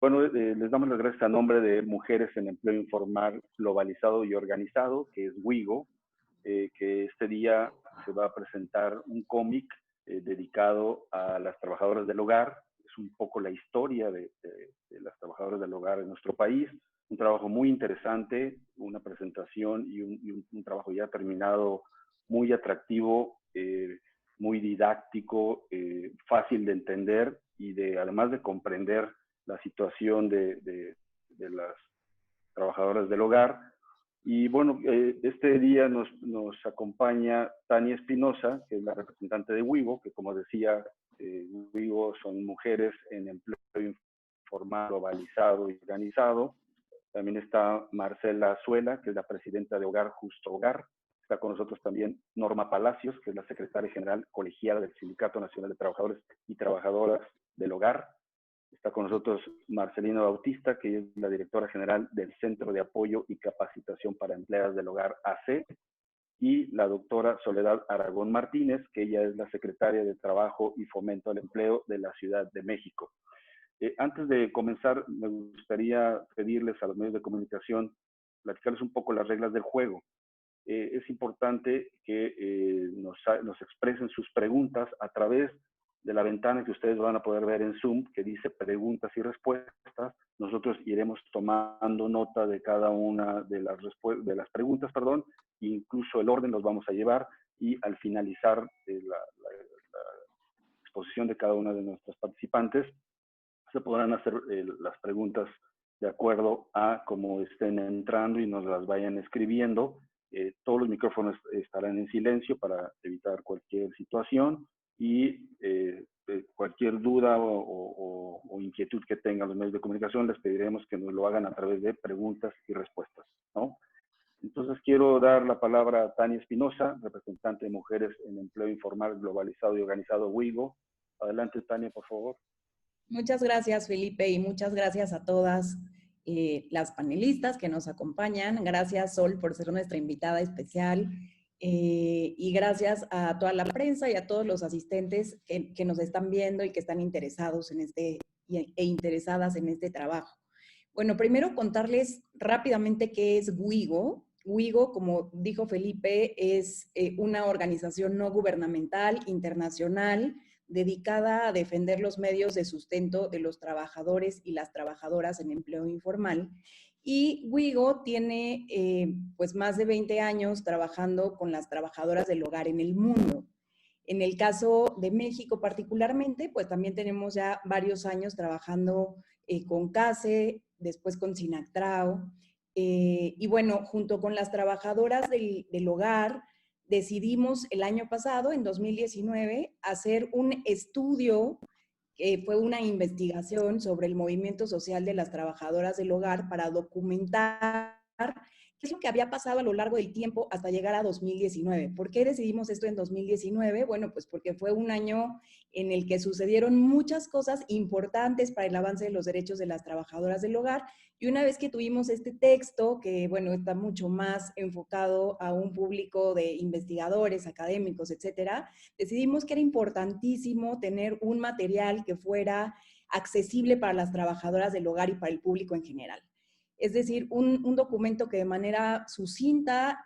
Bueno, les damos las gracias a nombre de Mujeres en Empleo Informal Globalizado y Organizado, que es WIGO, que este día se va a presentar un cómic dedicado a las trabajadoras del hogar. Es un poco la historia de las trabajadoras del hogar en nuestro país. Un trabajo muy interesante, una presentación y un trabajo ya terminado muy atractivo, muy didáctico, fácil de entender y además de comprender la situación de las trabajadoras del hogar. Y bueno, este día nos acompaña Tania Espinosa, que es la representante de WIGO, que como decía, WIGO son mujeres en empleo informal, globalizado y organizado. También está Marcela Azuela, que es la presidenta de Hogar Justo Hogar. Está con nosotros también Norma Palacios, que es la secretaria general colegiada del Sindicato Nacional de Trabajadores y Trabajadoras del Hogar. Está con nosotros Marcelina Bautista, que es la directora general del Centro de Apoyo y Capacitación para Empleadas del Hogar AC, y la doctora Soledad Aragón Martínez, que ella es la secretaria de Trabajo y Fomento al Empleo de la Ciudad de México. Antes de comenzar, me gustaría pedirles a los medios de comunicación, platicarles un poco las reglas del juego. Es importante que nos expresen sus preguntas a través de la ventana que ustedes van a poder ver en Zoom, que dice preguntas y respuestas. Nosotros iremos tomando nota de cada una de las preguntas, perdón, e incluso el orden los vamos a llevar, y al finalizar la exposición de cada una de nuestras participantes, se podrán hacer las preguntas de acuerdo a cómo estén entrando y nos las vayan escribiendo. Todos los micrófonos estarán en silencio para evitar cualquier situación, y cualquier duda o inquietud que tengan los medios de comunicación les pediremos que nos lo hagan a través de preguntas y respuestas, ¿no? Entonces quiero dar la palabra a Tania Espinosa, representante de Mujeres en Empleo Informal Globalizado y Organizado, WIGO. Adelante, Tania, por favor. Muchas gracias, Felipe, y muchas gracias a todas las panelistas que nos acompañan. Gracias, Sol, por ser nuestra invitada especial. Y gracias a toda la prensa y a todos los asistentes que nos están viendo y que están interesados en e interesadas en este trabajo. Bueno, primero contarles rápidamente qué es WIGO. WIGO, como dijo Felipe, es una organización no gubernamental internacional dedicada a defender los medios de sustento de los trabajadores y las trabajadoras en empleo informal. Y WIGO tiene pues más de 20 años trabajando con las trabajadoras del hogar en el mundo. En el caso de México particularmente, pues también tenemos ya varios años trabajando con CASE, después con SINACTRAO, y bueno, junto con las trabajadoras del hogar, decidimos el año pasado, en 2019, hacer un estudio, que fue una investigación sobre el movimiento social de las trabajadoras del hogar para documentar qué es lo que había pasado a lo largo del tiempo hasta llegar a 2019. ¿Por qué decidimos esto en 2019? Bueno, pues porque fue un año en el que sucedieron muchas cosas importantes para el avance de los derechos de las trabajadoras del hogar. Y una vez que tuvimos este texto, que bueno, está mucho más enfocado a un público de investigadores, académicos, etcétera, decidimos que era importantísimo tener un material que fuera accesible para las trabajadoras del hogar y para el público en general. Es decir, un documento que de manera sucinta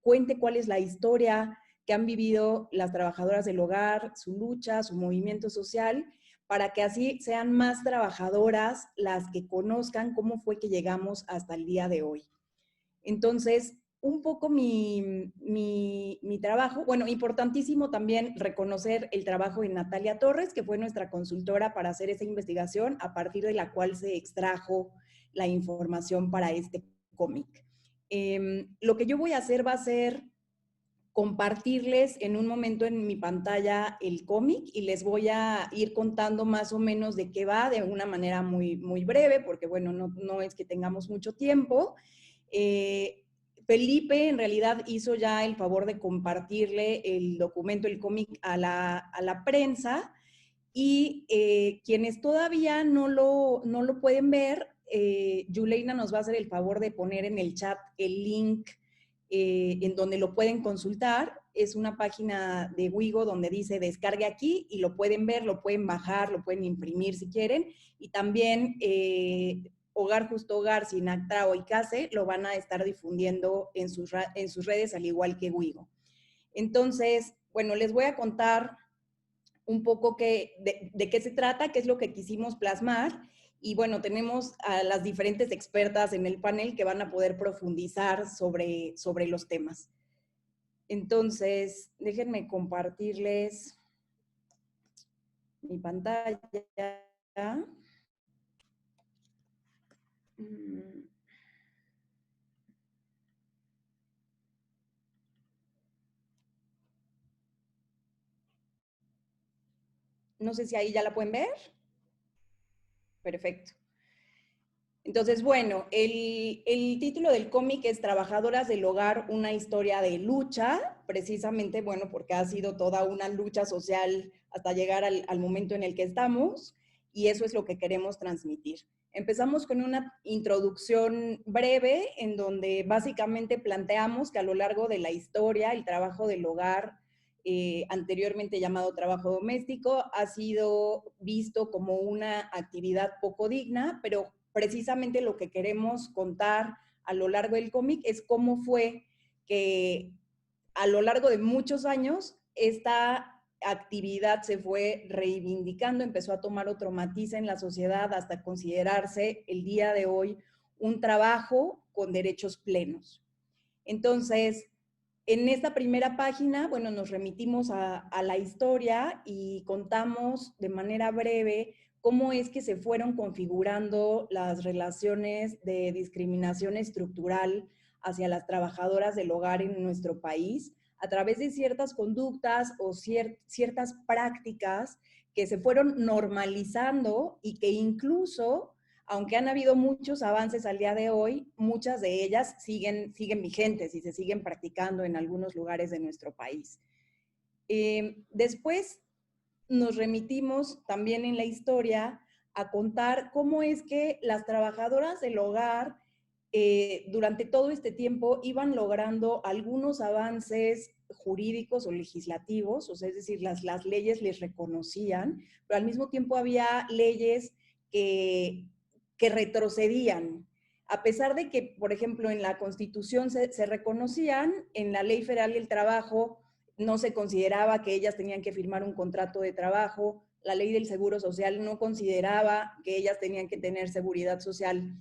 cuente cuál es la historia que han vivido las trabajadoras del hogar, su lucha, su movimiento social, para que así sean más trabajadoras las que conozcan cómo fue que llegamos hasta el día de hoy. Entonces, un poco mi trabajo, bueno, importantísimo también reconocer el trabajo de Natalia Torres, que fue nuestra consultora para hacer esa investigación, a partir de la cual se extrajo la información para este cómic. Lo que yo voy a hacer va a ser compartirles en un momento en mi pantalla el cómic y les voy a ir contando más o menos de qué va, de una manera muy, muy breve, porque bueno, no es que tengamos mucho tiempo. Felipe en realidad hizo ya el favor de compartirle el documento, el cómic a la prensa, y quienes todavía no lo pueden ver, Yuleina nos va a hacer el favor de poner en el chat el link en donde lo pueden consultar. es una página de Wigo donde dice descargue aquí y lo pueden ver, lo pueden bajar, lo pueden imprimir si quieren. Y también Hogar Justo Hogar, Sinactra o ICASE lo van a estar difundiendo en sus redes, al igual que Wigo. Entonces, bueno, les voy a contar un poco de qué se trata, qué es lo que quisimos plasmar. Y bueno, tenemos a las diferentes expertas en el panel que van a poder profundizar sobre los temas. Entonces, déjenme compartirles mi pantalla. No sé si ahí ya la pueden ver. Perfecto. Entonces, bueno, el título del cómic es Trabajadoras del Hogar, una historia de lucha, precisamente, bueno, porque ha sido toda una lucha social hasta llegar al momento en el que estamos, y eso es lo que queremos transmitir. Empezamos con una introducción breve en donde básicamente planteamos que a lo largo de la historia el trabajo del hogar, anteriormente llamado trabajo doméstico, ha sido visto como una actividad poco digna, pero precisamente lo que queremos contar a lo largo del cómic es cómo fue que a lo largo de muchos años esta actividad se fue reivindicando, empezó a tomar otro matiz en la sociedad hasta considerarse el día de hoy un trabajo con derechos plenos. Entonces, en esta primera página, bueno, nos remitimos a la historia y contamos de manera breve cómo es que se fueron configurando las relaciones de discriminación estructural hacia las trabajadoras del hogar en nuestro país a través de ciertas conductas o ciertas prácticas que se fueron normalizando y que incluso, aunque han habido muchos avances al día de hoy, muchas de ellas siguen vigentes y se siguen practicando en algunos lugares de nuestro país. Después nos remitimos también en la historia a contar cómo es que las trabajadoras del hogar durante todo este tiempo iban logrando algunos avances jurídicos o legislativos, o sea, es decir, las leyes les reconocían, pero al mismo tiempo había leyes que retrocedían. A pesar de que, por ejemplo, en la Constitución se reconocían, en la Ley Federal del Trabajo no se consideraba que ellas tenían que firmar un contrato de trabajo, la Ley del Seguro Social no consideraba que ellas tenían que tener seguridad social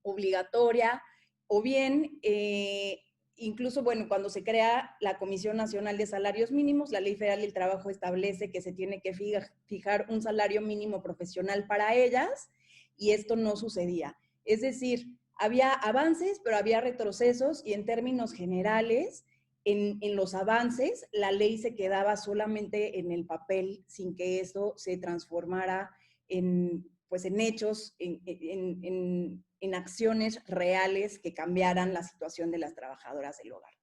obligatoria, o bien, incluso, bueno, cuando se crea la Comisión Nacional de Salarios Mínimos, la Ley Federal del Trabajo establece que se tiene que fijar un salario mínimo profesional para ellas, y esto no sucedía. Es decir, había avances, pero había retrocesos, y en términos generales, en los avances, la ley se quedaba solamente en el papel sin que eso se transformara en hechos, en acciones reales que cambiaran la situación de las trabajadoras del hogar.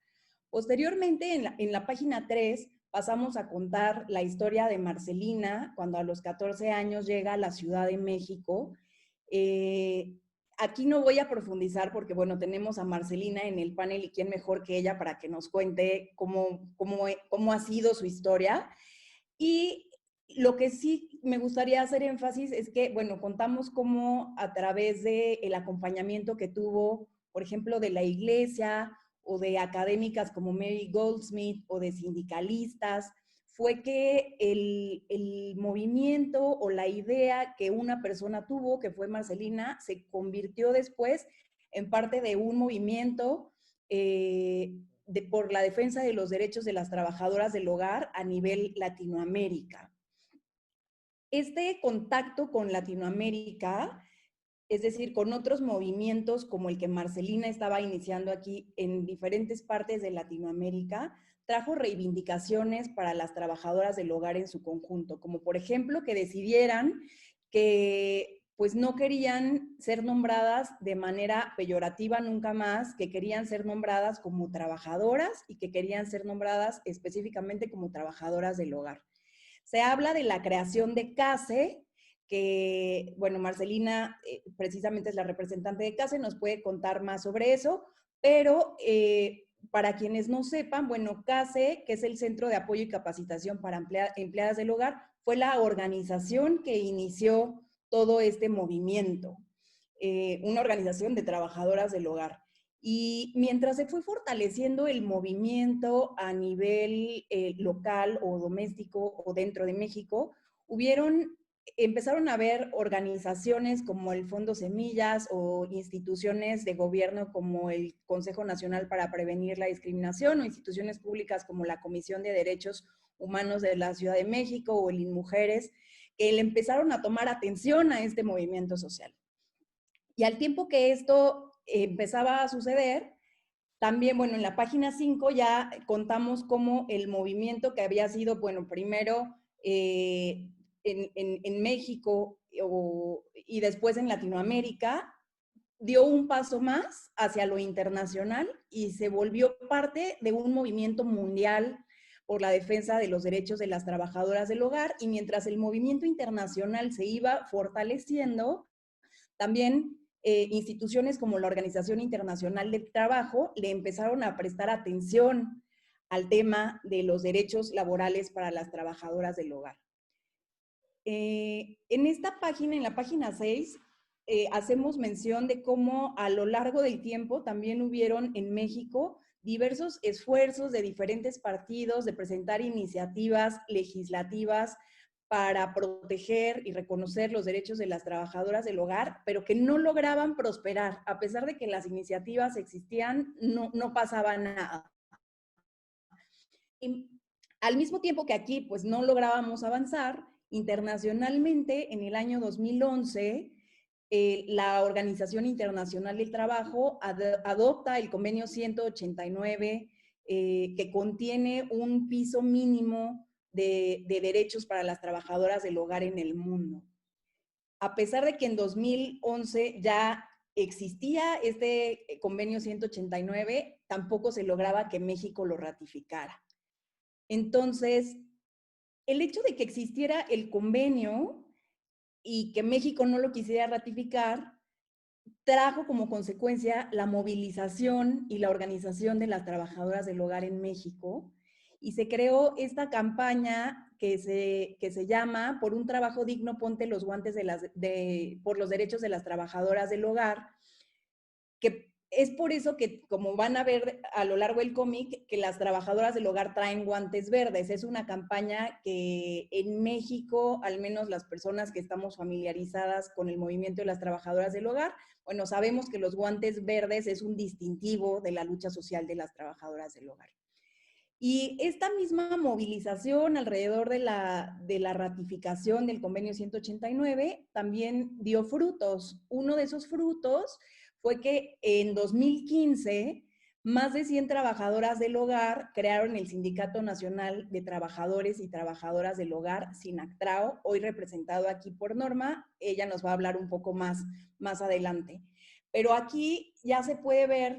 Posteriormente, en la página 3, pasamos a contar la historia de Marcelina, cuando a los 14 años llega a la Ciudad de México. Aquí no voy a profundizar porque, bueno, tenemos a Marcelina en el panel y quién mejor que ella para que nos cuente cómo ha sido su historia. Y lo que sí me gustaría hacer énfasis es que, bueno, contamos cómo a través del acompañamiento que tuvo, por ejemplo, de la iglesia o de académicas como Mary Goldsmith o de sindicalistas, fue que el movimiento o la idea que una persona tuvo, que fue Marcelina, se convirtió después en parte de un movimiento por la defensa de los derechos de las trabajadoras del hogar a nivel Latinoamérica. Este contacto con Latinoamérica, es decir, con otros movimientos como el que Marcelina estaba iniciando aquí en diferentes partes de Latinoamérica, trajo reivindicaciones para las trabajadoras del hogar en su conjunto, como por ejemplo que decidieran que pues no querían ser nombradas de manera peyorativa nunca más, que querían ser nombradas como trabajadoras y que querían ser nombradas específicamente como trabajadoras del hogar. Se habla de la creación de CASE, que, bueno, Marcelina precisamente es la representante de CASE, nos puede contar más sobre eso, pero para quienes no sepan, bueno, CASE, que es el Centro de Apoyo y Capacitación para Empleadas del Hogar, fue la organización que inició todo este movimiento, una organización de trabajadoras del hogar. Y mientras se fue fortaleciendo el movimiento a nivel local o doméstico o dentro de México, empezaron a haber organizaciones como el Fondo Semillas o instituciones de gobierno como el Consejo Nacional para Prevenir la Discriminación o instituciones públicas como la Comisión de Derechos Humanos de la Ciudad de México o el INMujeres, que le empezaron a tomar atención a este movimiento social. Y al tiempo que esto empezaba a suceder, también, bueno, en la página 5 ya contamos cómo el movimiento que había sido, bueno, primero en México y después en Latinoamérica, dio un paso más hacia lo internacional y se volvió parte de un movimiento mundial por la defensa de los derechos de las trabajadoras del hogar. Y mientras el movimiento internacional se iba fortaleciendo, también instituciones como la Organización Internacional del Trabajo le empezaron a prestar atención al tema de los derechos laborales para las trabajadoras del hogar. En esta página, en la página 6, hacemos mención de cómo a lo largo del tiempo también hubieron en México diversos esfuerzos de diferentes partidos de presentar iniciativas legislativas para proteger y reconocer los derechos de las trabajadoras del hogar, pero que no lograban prosperar. A pesar de que las iniciativas existían, no pasaba nada. Y al mismo tiempo que aquí pues no lográbamos avanzar, internacionalmente en el año 2011, la Organización Internacional del Trabajo adopta el convenio 189, que contiene un piso mínimo de derechos para las trabajadoras del hogar en el mundo. A pesar de que en 2011 ya existía este convenio 189, tampoco se lograba que México lo ratificara. Entonces, el hecho de que existiera el convenio y que México no lo quisiera ratificar, trajo como consecuencia la movilización y la organización de las trabajadoras del hogar en México, y se creó esta campaña que se llama Por un trabajo digno, ponte los guantes por los derechos de las trabajadoras del hogar, que es por eso que, como van a ver a lo largo del cómic, que las trabajadoras del hogar traen guantes verdes. Es una campaña que en México, al menos las personas que estamos familiarizadas con el movimiento de las trabajadoras del hogar, bueno, sabemos que los guantes verdes es un distintivo de la lucha social de las trabajadoras del hogar. Y esta misma movilización alrededor de la ratificación del convenio 189 también dio frutos. Uno de esos frutos fue que en 2015 más de 100 trabajadoras del hogar crearon el Sindicato Nacional de Trabajadores y Trabajadoras del Hogar, SINACTRAO, hoy representado aquí por Norma. Ella nos va a hablar un poco más adelante. Pero aquí ya se puede ver,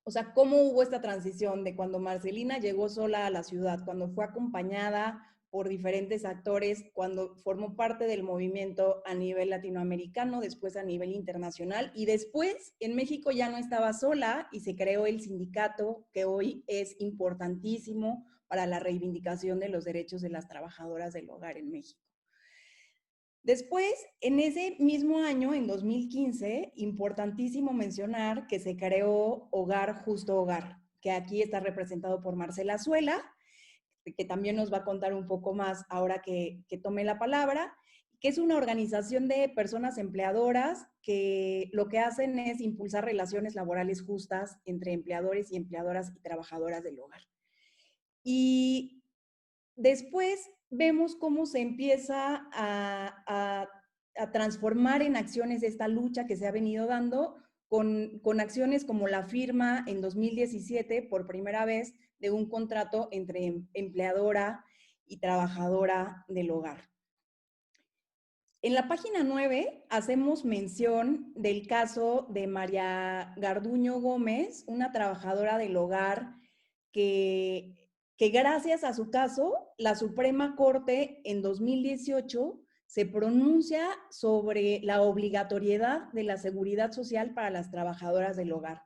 o sea, cómo hubo esta transición de cuando Marcelina llegó sola a la ciudad, cuando fue acompañada por diferentes actores, cuando formó parte del movimiento a nivel latinoamericano, después a nivel internacional, y después en México ya no estaba sola y se creó el sindicato, que hoy es importantísimo para la reivindicación de los derechos de las trabajadoras del hogar en México. Después, en ese mismo año, en 2015, importantísimo mencionar que se creó Hogar Justo Hogar, que aquí está representado por Marcela Azuela, que también nos va a contar un poco más ahora que tome la palabra, que es una organización de personas empleadoras que lo que hacen es impulsar relaciones laborales justas entre empleadores y empleadoras y trabajadoras del hogar. Y después vemos cómo se empieza a transformar en acciones esta lucha que se ha venido dando con acciones como la firma en 2017 por primera vez de un contrato entre empleadora y trabajadora del hogar. En la página 9 hacemos mención del caso de María Garduño Gómez, una trabajadora del hogar que gracias a su caso, la Suprema Corte en 2018 se pronuncia sobre la obligatoriedad de la seguridad social para las trabajadoras del hogar.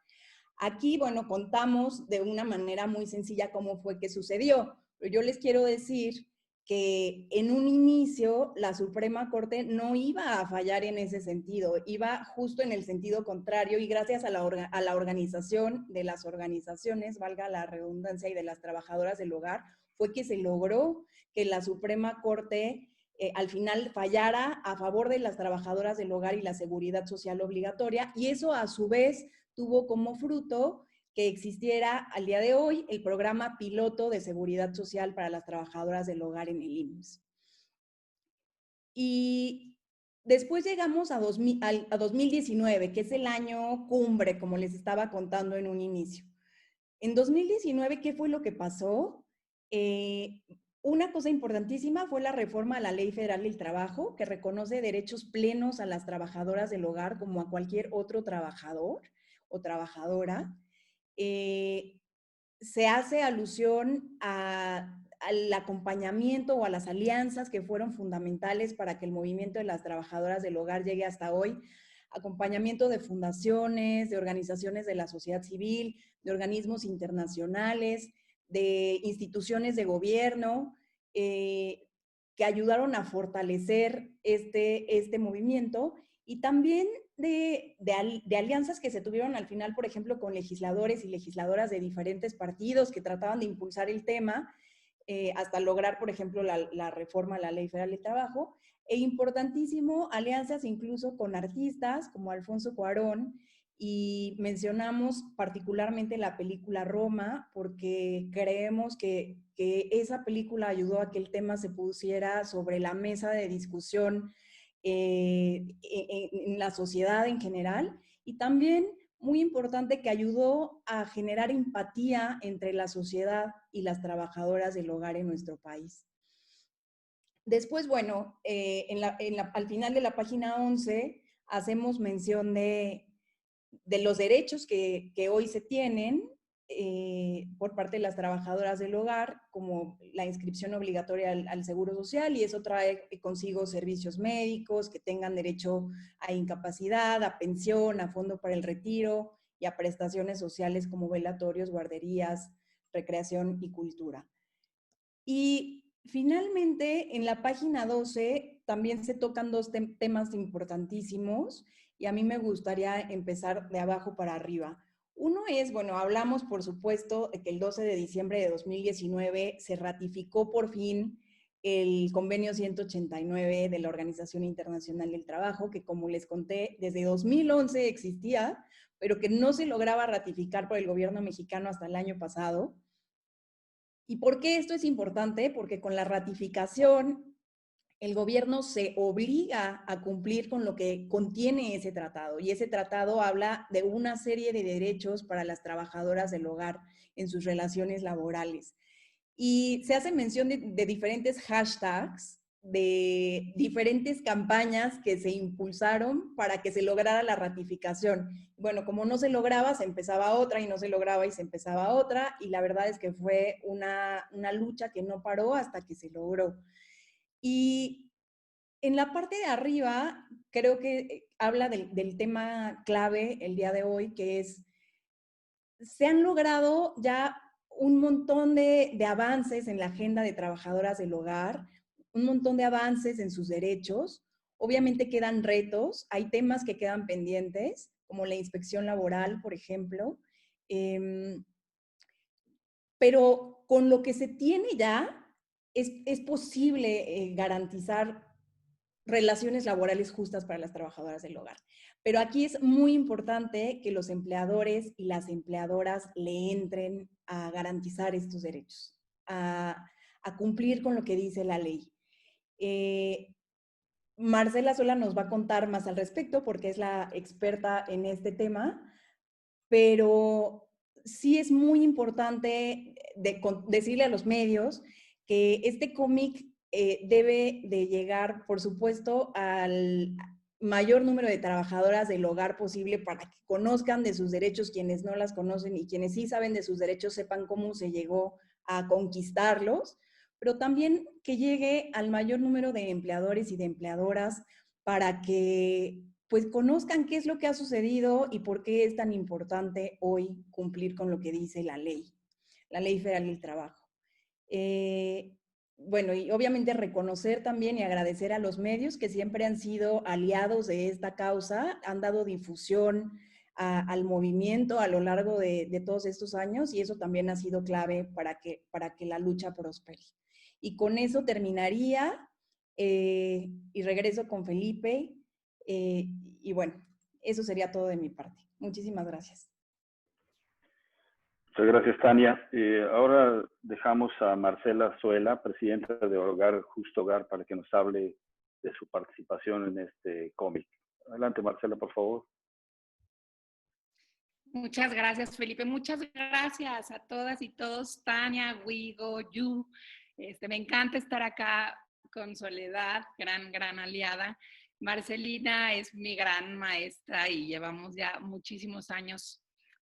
Aquí, bueno, contamos de una manera muy sencilla cómo fue que sucedió, pero yo les quiero decir que en un inicio la Suprema Corte no iba a fallar en ese sentido, iba justo en el sentido contrario, y gracias a la organización de las organizaciones, valga la redundancia, y de las trabajadoras del hogar, fue que se logró que la Suprema Corte al final fallara a favor de las trabajadoras del hogar y la seguridad social obligatoria, y eso a su vez tuvo como fruto que existiera al día de hoy el programa piloto de seguridad social para las trabajadoras del hogar en el IMSS. Y después llegamos a 2019, que es el año cumbre, como les estaba contando en un inicio. En 2019, ¿qué fue lo que pasó? Una cosa importantísima fue la reforma a la Ley Federal del Trabajo, que reconoce derechos plenos a las trabajadoras del hogar como a cualquier otro trabajador o trabajadora. Se hace alusión al acompañamiento o a las alianzas que fueron fundamentales para que el movimiento de las trabajadoras del hogar llegue hasta hoy. Acompañamiento de fundaciones, de organizaciones de la sociedad civil, de organismos internacionales, de instituciones de gobierno, que ayudaron a fortalecer este movimiento, y también de alianzas que se tuvieron al final, por ejemplo, con legisladores y legisladoras de diferentes partidos que trataban de impulsar el tema, hasta lograr, por ejemplo, la reforma a la Ley Federal de Trabajo, e importantísimo, alianzas incluso con artistas como Alfonso Cuarón, y mencionamos particularmente la película Roma, porque creemos que esa película ayudó a que el tema se pusiera sobre la mesa de discusión en la sociedad en general, y también muy importante que ayudó a generar empatía entre la sociedad y las trabajadoras del hogar en nuestro país. Después, bueno, al final de la página 11 hacemos mención de los derechos que hoy se tienen por parte de las trabajadoras del hogar, como la inscripción obligatoria al Seguro Social, y eso trae consigo servicios médicos, que tengan derecho a incapacidad, a pensión, a fondo para el retiro y a prestaciones sociales como velatorios, guarderías, recreación y cultura. Y finalmente, en la página 12 también se tocan dos temas importantísimos, y a mí me gustaría empezar de abajo para arriba. Uno es, bueno, hablamos por supuesto de que el 12 de diciembre de 2019 se ratificó por fin el convenio 189 de la Organización Internacional del Trabajo, que como les conté, desde 2011 existía, pero que no se lograba ratificar por el gobierno mexicano hasta el año pasado. ¿Y por qué esto es importante? Porque con la ratificación el gobierno se obliga a cumplir con lo que contiene ese tratado, y ese tratado habla de una serie de derechos para las trabajadoras del hogar en sus relaciones laborales. Y se hace mención de diferentes hashtags, de diferentes campañas que se impulsaron para que se lograra la ratificación. Bueno, como no se lograba, se empezaba otra, y no se lograba y se empezaba otra, y la verdad es que fue una lucha que no paró hasta que se logró. Y en la parte de arriba, creo que habla del tema clave el día de hoy, que es, se han logrado ya un montón de avances en la agenda de trabajadoras del hogar, un montón de avances en sus derechos. Obviamente quedan retos, hay temas que quedan pendientes, como la inspección laboral, por ejemplo, pero con lo que se tiene ya es posible garantizar relaciones laborales justas para las trabajadoras del hogar. Pero aquí es muy importante que los empleadores y las empleadoras le entren a garantizar estos derechos, a cumplir con lo que dice la ley. Marcela Sola nos va a contar más al respecto, porque es la experta en este tema, pero sí es muy importante decirle a los medios que este cómic debe de llegar, por supuesto, al mayor número de trabajadoras del hogar posible, para que conozcan de sus derechos quienes no las conocen, y quienes sí saben de sus derechos sepan cómo se llegó a conquistarlos, pero también que llegue al mayor número de empleadores y de empleadoras, para que pues conozcan qué es lo que ha sucedido y por qué es tan importante hoy cumplir con lo que dice la Ley Federal del Trabajo. Bueno, y obviamente reconocer también y agradecer a los medios que siempre han sido aliados de esta causa, han dado difusión al movimiento a lo largo de todos estos años, y eso también ha sido clave para que la lucha prospere. Y con eso terminaría y regreso con Felipe. Y bueno, eso sería todo de mi parte. Muchísimas gracias. Muchas gracias, Tania. Ahora dejamos a Marcela Zuela, presidenta de Hogar Justo Hogar, para que nos hable de su participación en este cómic. Adelante, Marcela, por favor. Muchas gracias, Felipe. Muchas gracias a todas y todos, Tania, Wigo, Yu. Me encanta estar acá con Soledad, gran aliada. Marcelina es mi gran maestra y llevamos ya muchísimos años.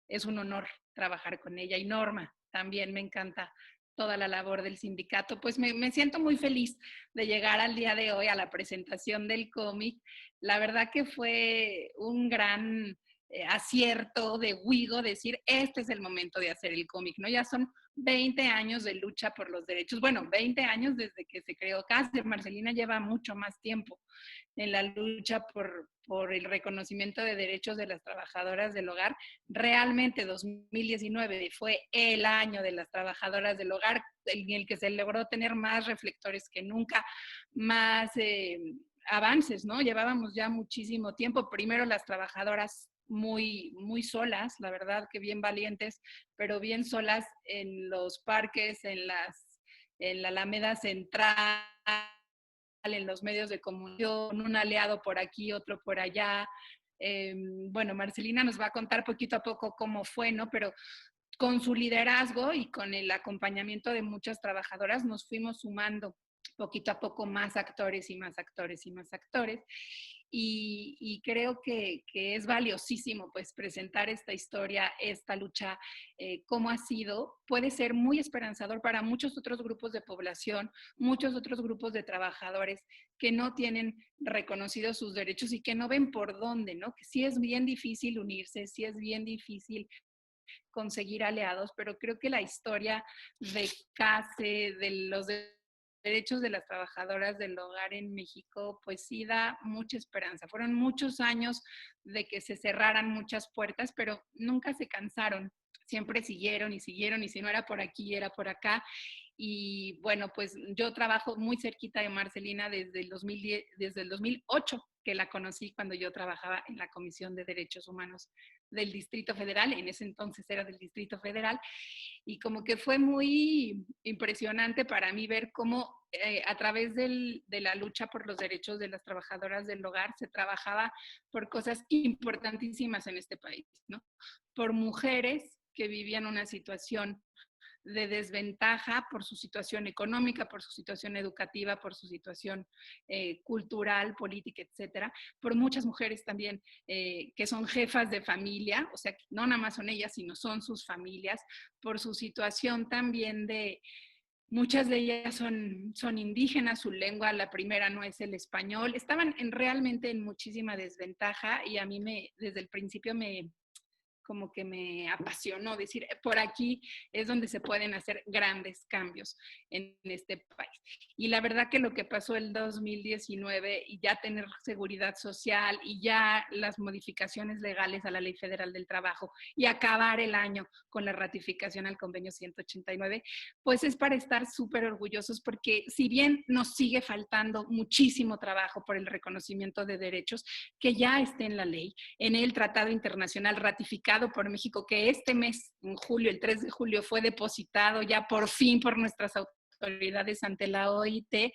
Es un honor trabajar con ella. Y Norma, también me encanta toda la labor del sindicato. Pues me siento muy feliz de llegar al día de hoy a la presentación del cómic. La verdad que fue un gran acierto de Wigo decir, este es el momento de hacer el cómic, ¿no? Ya son 20 años de lucha por los derechos. Bueno, 20 años desde que se creó CASDE. Marcelina lleva mucho más tiempo en la lucha por el reconocimiento de derechos de las trabajadoras del hogar. Realmente 2019 fue el año de las trabajadoras del hogar en el que se logró tener más reflectores que nunca, más avances, ¿no? Llevábamos ya muchísimo tiempo. Primero las trabajadoras muy solas, la verdad que bien valientes, pero bien solas en los parques, en la Alameda Central, en los medios de comunicación, un aliado por aquí, otro por allá. Bueno, Marcelina nos va a contar poquito a poco cómo fue, ¿no? Pero con su liderazgo y con el acompañamiento de muchas trabajadoras nos fuimos sumando poquito a poco más actores y más actores y más actores. Y creo que es valiosísimo pues presentar esta historia, esta lucha, cómo ha sido. Puede ser muy esperanzador para muchos otros grupos de población, muchos otros grupos de trabajadores que no tienen reconocidos sus derechos y que no ven por dónde, ¿no? Que sí es bien difícil unirse, sí es bien difícil conseguir aliados, pero creo que la historia de CASE, de los derechos de las trabajadoras del hogar en México, pues sí da mucha esperanza. Fueron muchos años de que se cerraran muchas puertas, pero nunca se cansaron. Siempre siguieron y siguieron, y si no era por aquí, era por acá. Y bueno, pues yo trabajo muy cerquita de Marcelina desde el 2010, desde el 2008, que la conocí cuando yo trabajaba en la Comisión de Derechos Humanos del Distrito Federal. En ese entonces era del Distrito Federal. Y como que fue muy impresionante para mí ver cómo a través de la lucha por los derechos de las trabajadoras del hogar se trabajaba por cosas importantísimas en este país, ¿no? Por mujeres que vivían una situación de desventaja por su situación económica, por su situación educativa, por su situación cultural, política, etcétera, por muchas mujeres también que son jefas de familia, o sea, no nada más son ellas, sino son sus familias, por su situación también de, muchas de ellas son indígenas, su lengua, la primera no es el español, estaban realmente en muchísima desventaja, y a mí desde el principio como que me apasionó decir, por aquí es donde se pueden hacer grandes cambios en este país. Y la verdad que lo que pasó el 2019 y ya tener seguridad social y ya las modificaciones legales a la Ley Federal del Trabajo y acabar el año con la ratificación al convenio 189, pues es para estar súper orgullosos, porque si bien nos sigue faltando muchísimo trabajo por el reconocimiento de derechos, que ya esté en la ley, en el Tratado Internacional ratificado por México, que este mes, en julio, el 3 de julio, fue depositado ya por fin por nuestras autoridades ante la OIT,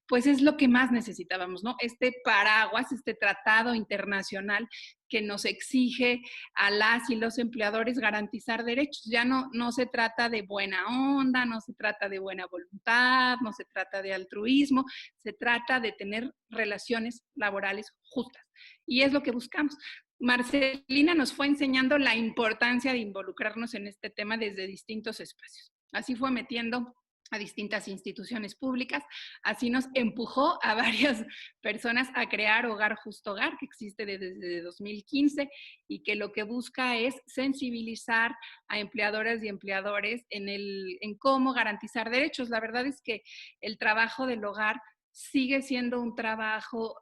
pues es lo que más necesitábamos, ¿no? Este paraguas, este tratado internacional que nos exige a las y los empleadores garantizar derechos. Ya no se trata de buena onda, no se trata de buena voluntad, no se trata de altruismo, se trata de tener relaciones laborales justas. Y es lo que buscamos. Marcelina nos fue enseñando la importancia de involucrarnos en este tema desde distintos espacios. Así fue metiendo a distintas instituciones públicas. Así nos empujó a varias personas a crear Hogar Justo Hogar, que existe desde 2015 y que lo que busca es sensibilizar a empleadoras y empleadores en cómo garantizar derechos. La verdad es que el trabajo del hogar sigue siendo un trabajo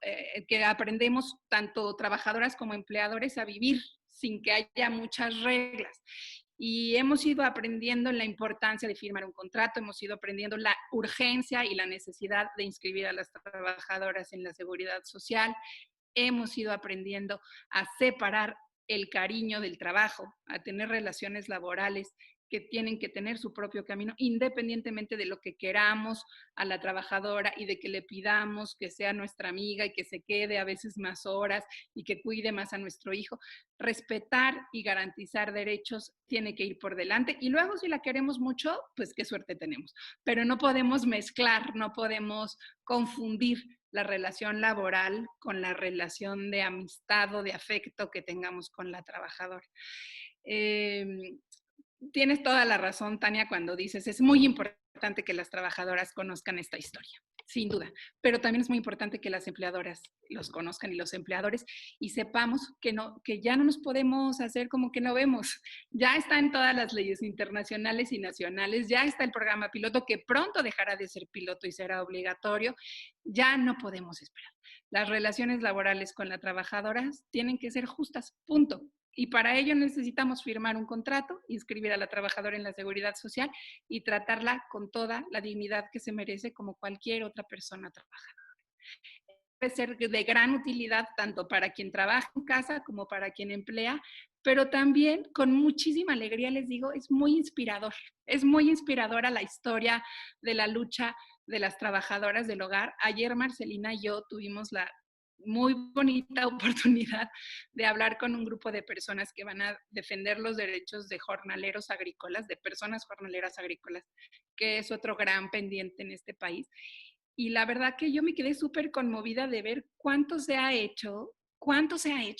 que aprendemos tanto trabajadoras como empleadores a vivir sin que haya muchas reglas. Y hemos ido aprendiendo la importancia de firmar un contrato, hemos ido aprendiendo la urgencia y la necesidad de inscribir a las trabajadoras en la seguridad social, hemos ido aprendiendo a separar el cariño del trabajo, a tener relaciones laborales que tienen que tener su propio camino, independientemente de lo que queramos a la trabajadora y de que le pidamos que sea nuestra amiga y que se quede a veces más horas y que cuide más a nuestro hijo. Respetar y garantizar derechos tiene que ir por delante. Y luego, si la queremos mucho, pues qué suerte tenemos. Pero no podemos mezclar, no podemos confundir la relación laboral con la relación de amistad o de afecto que tengamos con la trabajadora. Tienes toda la razón, Tania, cuando dices, es muy importante que las trabajadoras conozcan esta historia, sin duda, pero también es muy importante que las empleadoras los conozcan y los empleadores y sepamos que ya no nos podemos hacer como que no vemos. Ya está en todas las leyes internacionales y nacionales, ya está el programa piloto que pronto dejará de ser piloto y será obligatorio. Ya no podemos esperar. Las relaciones laborales con las trabajadoras tienen que ser justas, punto. Y para ello necesitamos firmar un contrato, inscribir a la trabajadora en la seguridad social y tratarla con toda la dignidad que se merece como cualquier otra persona trabajadora. Debe ser de gran utilidad tanto para quien trabaja en casa como para quien emplea, pero también con muchísima alegría les digo, es muy inspirador. Es muy inspiradora la historia de la lucha de las trabajadoras del hogar. Ayer Marcelina y yo tuvimos la muy bonita oportunidad de hablar con un grupo de personas que van a defender los derechos de jornaleros agrícolas, de personas jornaleras agrícolas, que es otro gran pendiente en este país. Y la verdad que yo me quedé súper conmovida de ver cuánto se ha hecho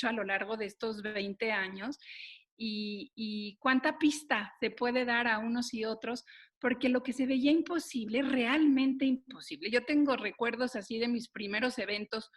a lo largo de estos 20 años y cuánta pista se puede dar a unos y otros, porque lo que se veía imposible, realmente imposible. Yo tengo recuerdos así de mis primeros eventos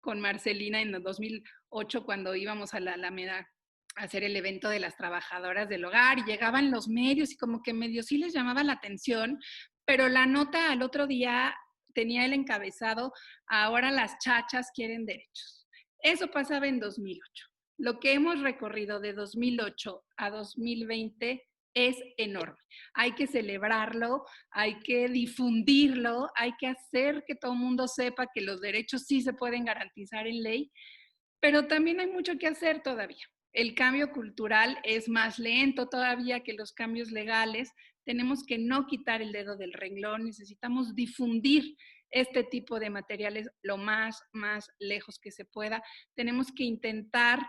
con Marcelina en el 2008 cuando íbamos a la Alameda a hacer el evento de las trabajadoras del hogar y llegaban los medios y como que medio sí les llamaba la atención, pero la nota al otro día tenía el encabezado, ahora las chachas quieren derechos. Eso pasaba en 2008. Lo que hemos recorrido de 2008 a 2020 es enorme. Hay que celebrarlo, hay que difundirlo, hay que hacer que todo el mundo sepa que los derechos sí se pueden garantizar en ley, pero también hay mucho que hacer todavía. El cambio cultural es más lento todavía que los cambios legales. Tenemos que no quitar el dedo del renglón, necesitamos difundir este tipo de materiales lo más lejos que se pueda. Tenemos que intentar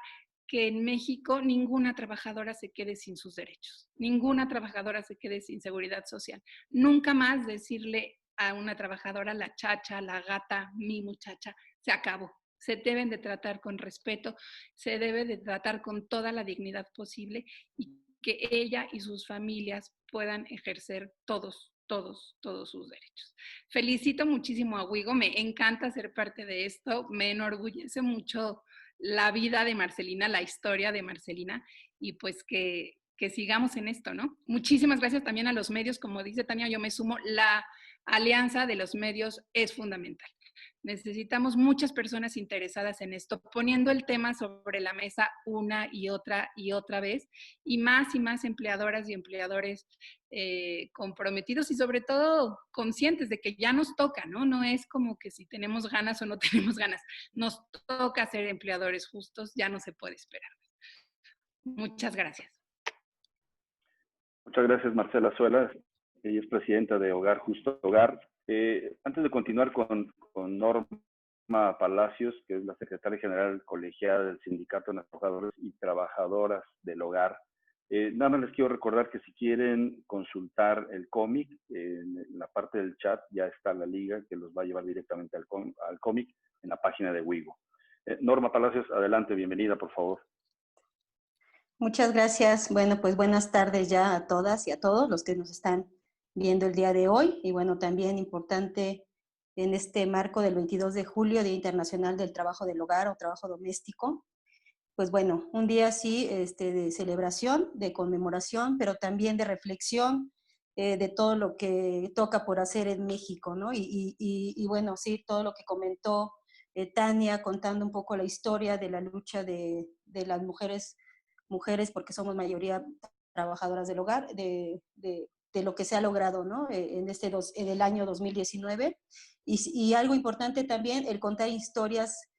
que en México ninguna trabajadora se quede sin sus derechos, ninguna trabajadora se quede sin seguridad social. Nunca más decirle a una trabajadora la chacha, la gata, mi muchacha, se acabó. Se deben de tratar con respeto, se debe de tratar con toda la dignidad posible y que ella y sus familias puedan ejercer todos sus derechos. Felicito muchísimo a Wigo, me encanta ser parte de esto, me enorgullece mucho la vida de Marcelina, la historia de Marcelina y pues que sigamos en esto, ¿no? Muchísimas gracias también a los medios, como dice Tania, yo me sumo, la alianza de los medios es fundamental. Necesitamos muchas personas interesadas en esto, poniendo el tema sobre la mesa una y otra vez, y más empleadoras y empleadores comprometidos y sobre todo conscientes de que ya nos toca, ¿no? No es como que si tenemos ganas o no tenemos ganas, nos toca ser empleadores justos, ya no se puede esperar. Muchas gracias. Muchas gracias, Marcela Suela. Ella es presidenta de Hogar Justo Hogar. Antes de continuar con Norma Palacios, que es la secretaria general colegiada del Sindicato de Trabajadores y Trabajadoras del Hogar, nada más les quiero recordar que si quieren consultar el cómic, en la parte del chat ya está la liga que los va a llevar directamente al cómic en la página de Wigo. Norma Palacios, adelante, bienvenida, por favor. Muchas gracias. Bueno, pues buenas tardes ya a todas y a todos los que nos están viendo el día de hoy. Y bueno, también importante en este marco del 22 de julio, Día Internacional del Trabajo del Hogar o Trabajo Doméstico. Pues bueno, un día sí de celebración, de conmemoración, pero también de reflexión de todo lo que toca por hacer en México, ¿no? Y bueno, sí, todo lo que comentó Tania, contando un poco la historia de la lucha de las mujeres, porque somos mayoría trabajadoras del hogar, de lo que se ha logrado, ¿no? En el año 2019. Y algo importante también, el contar historias,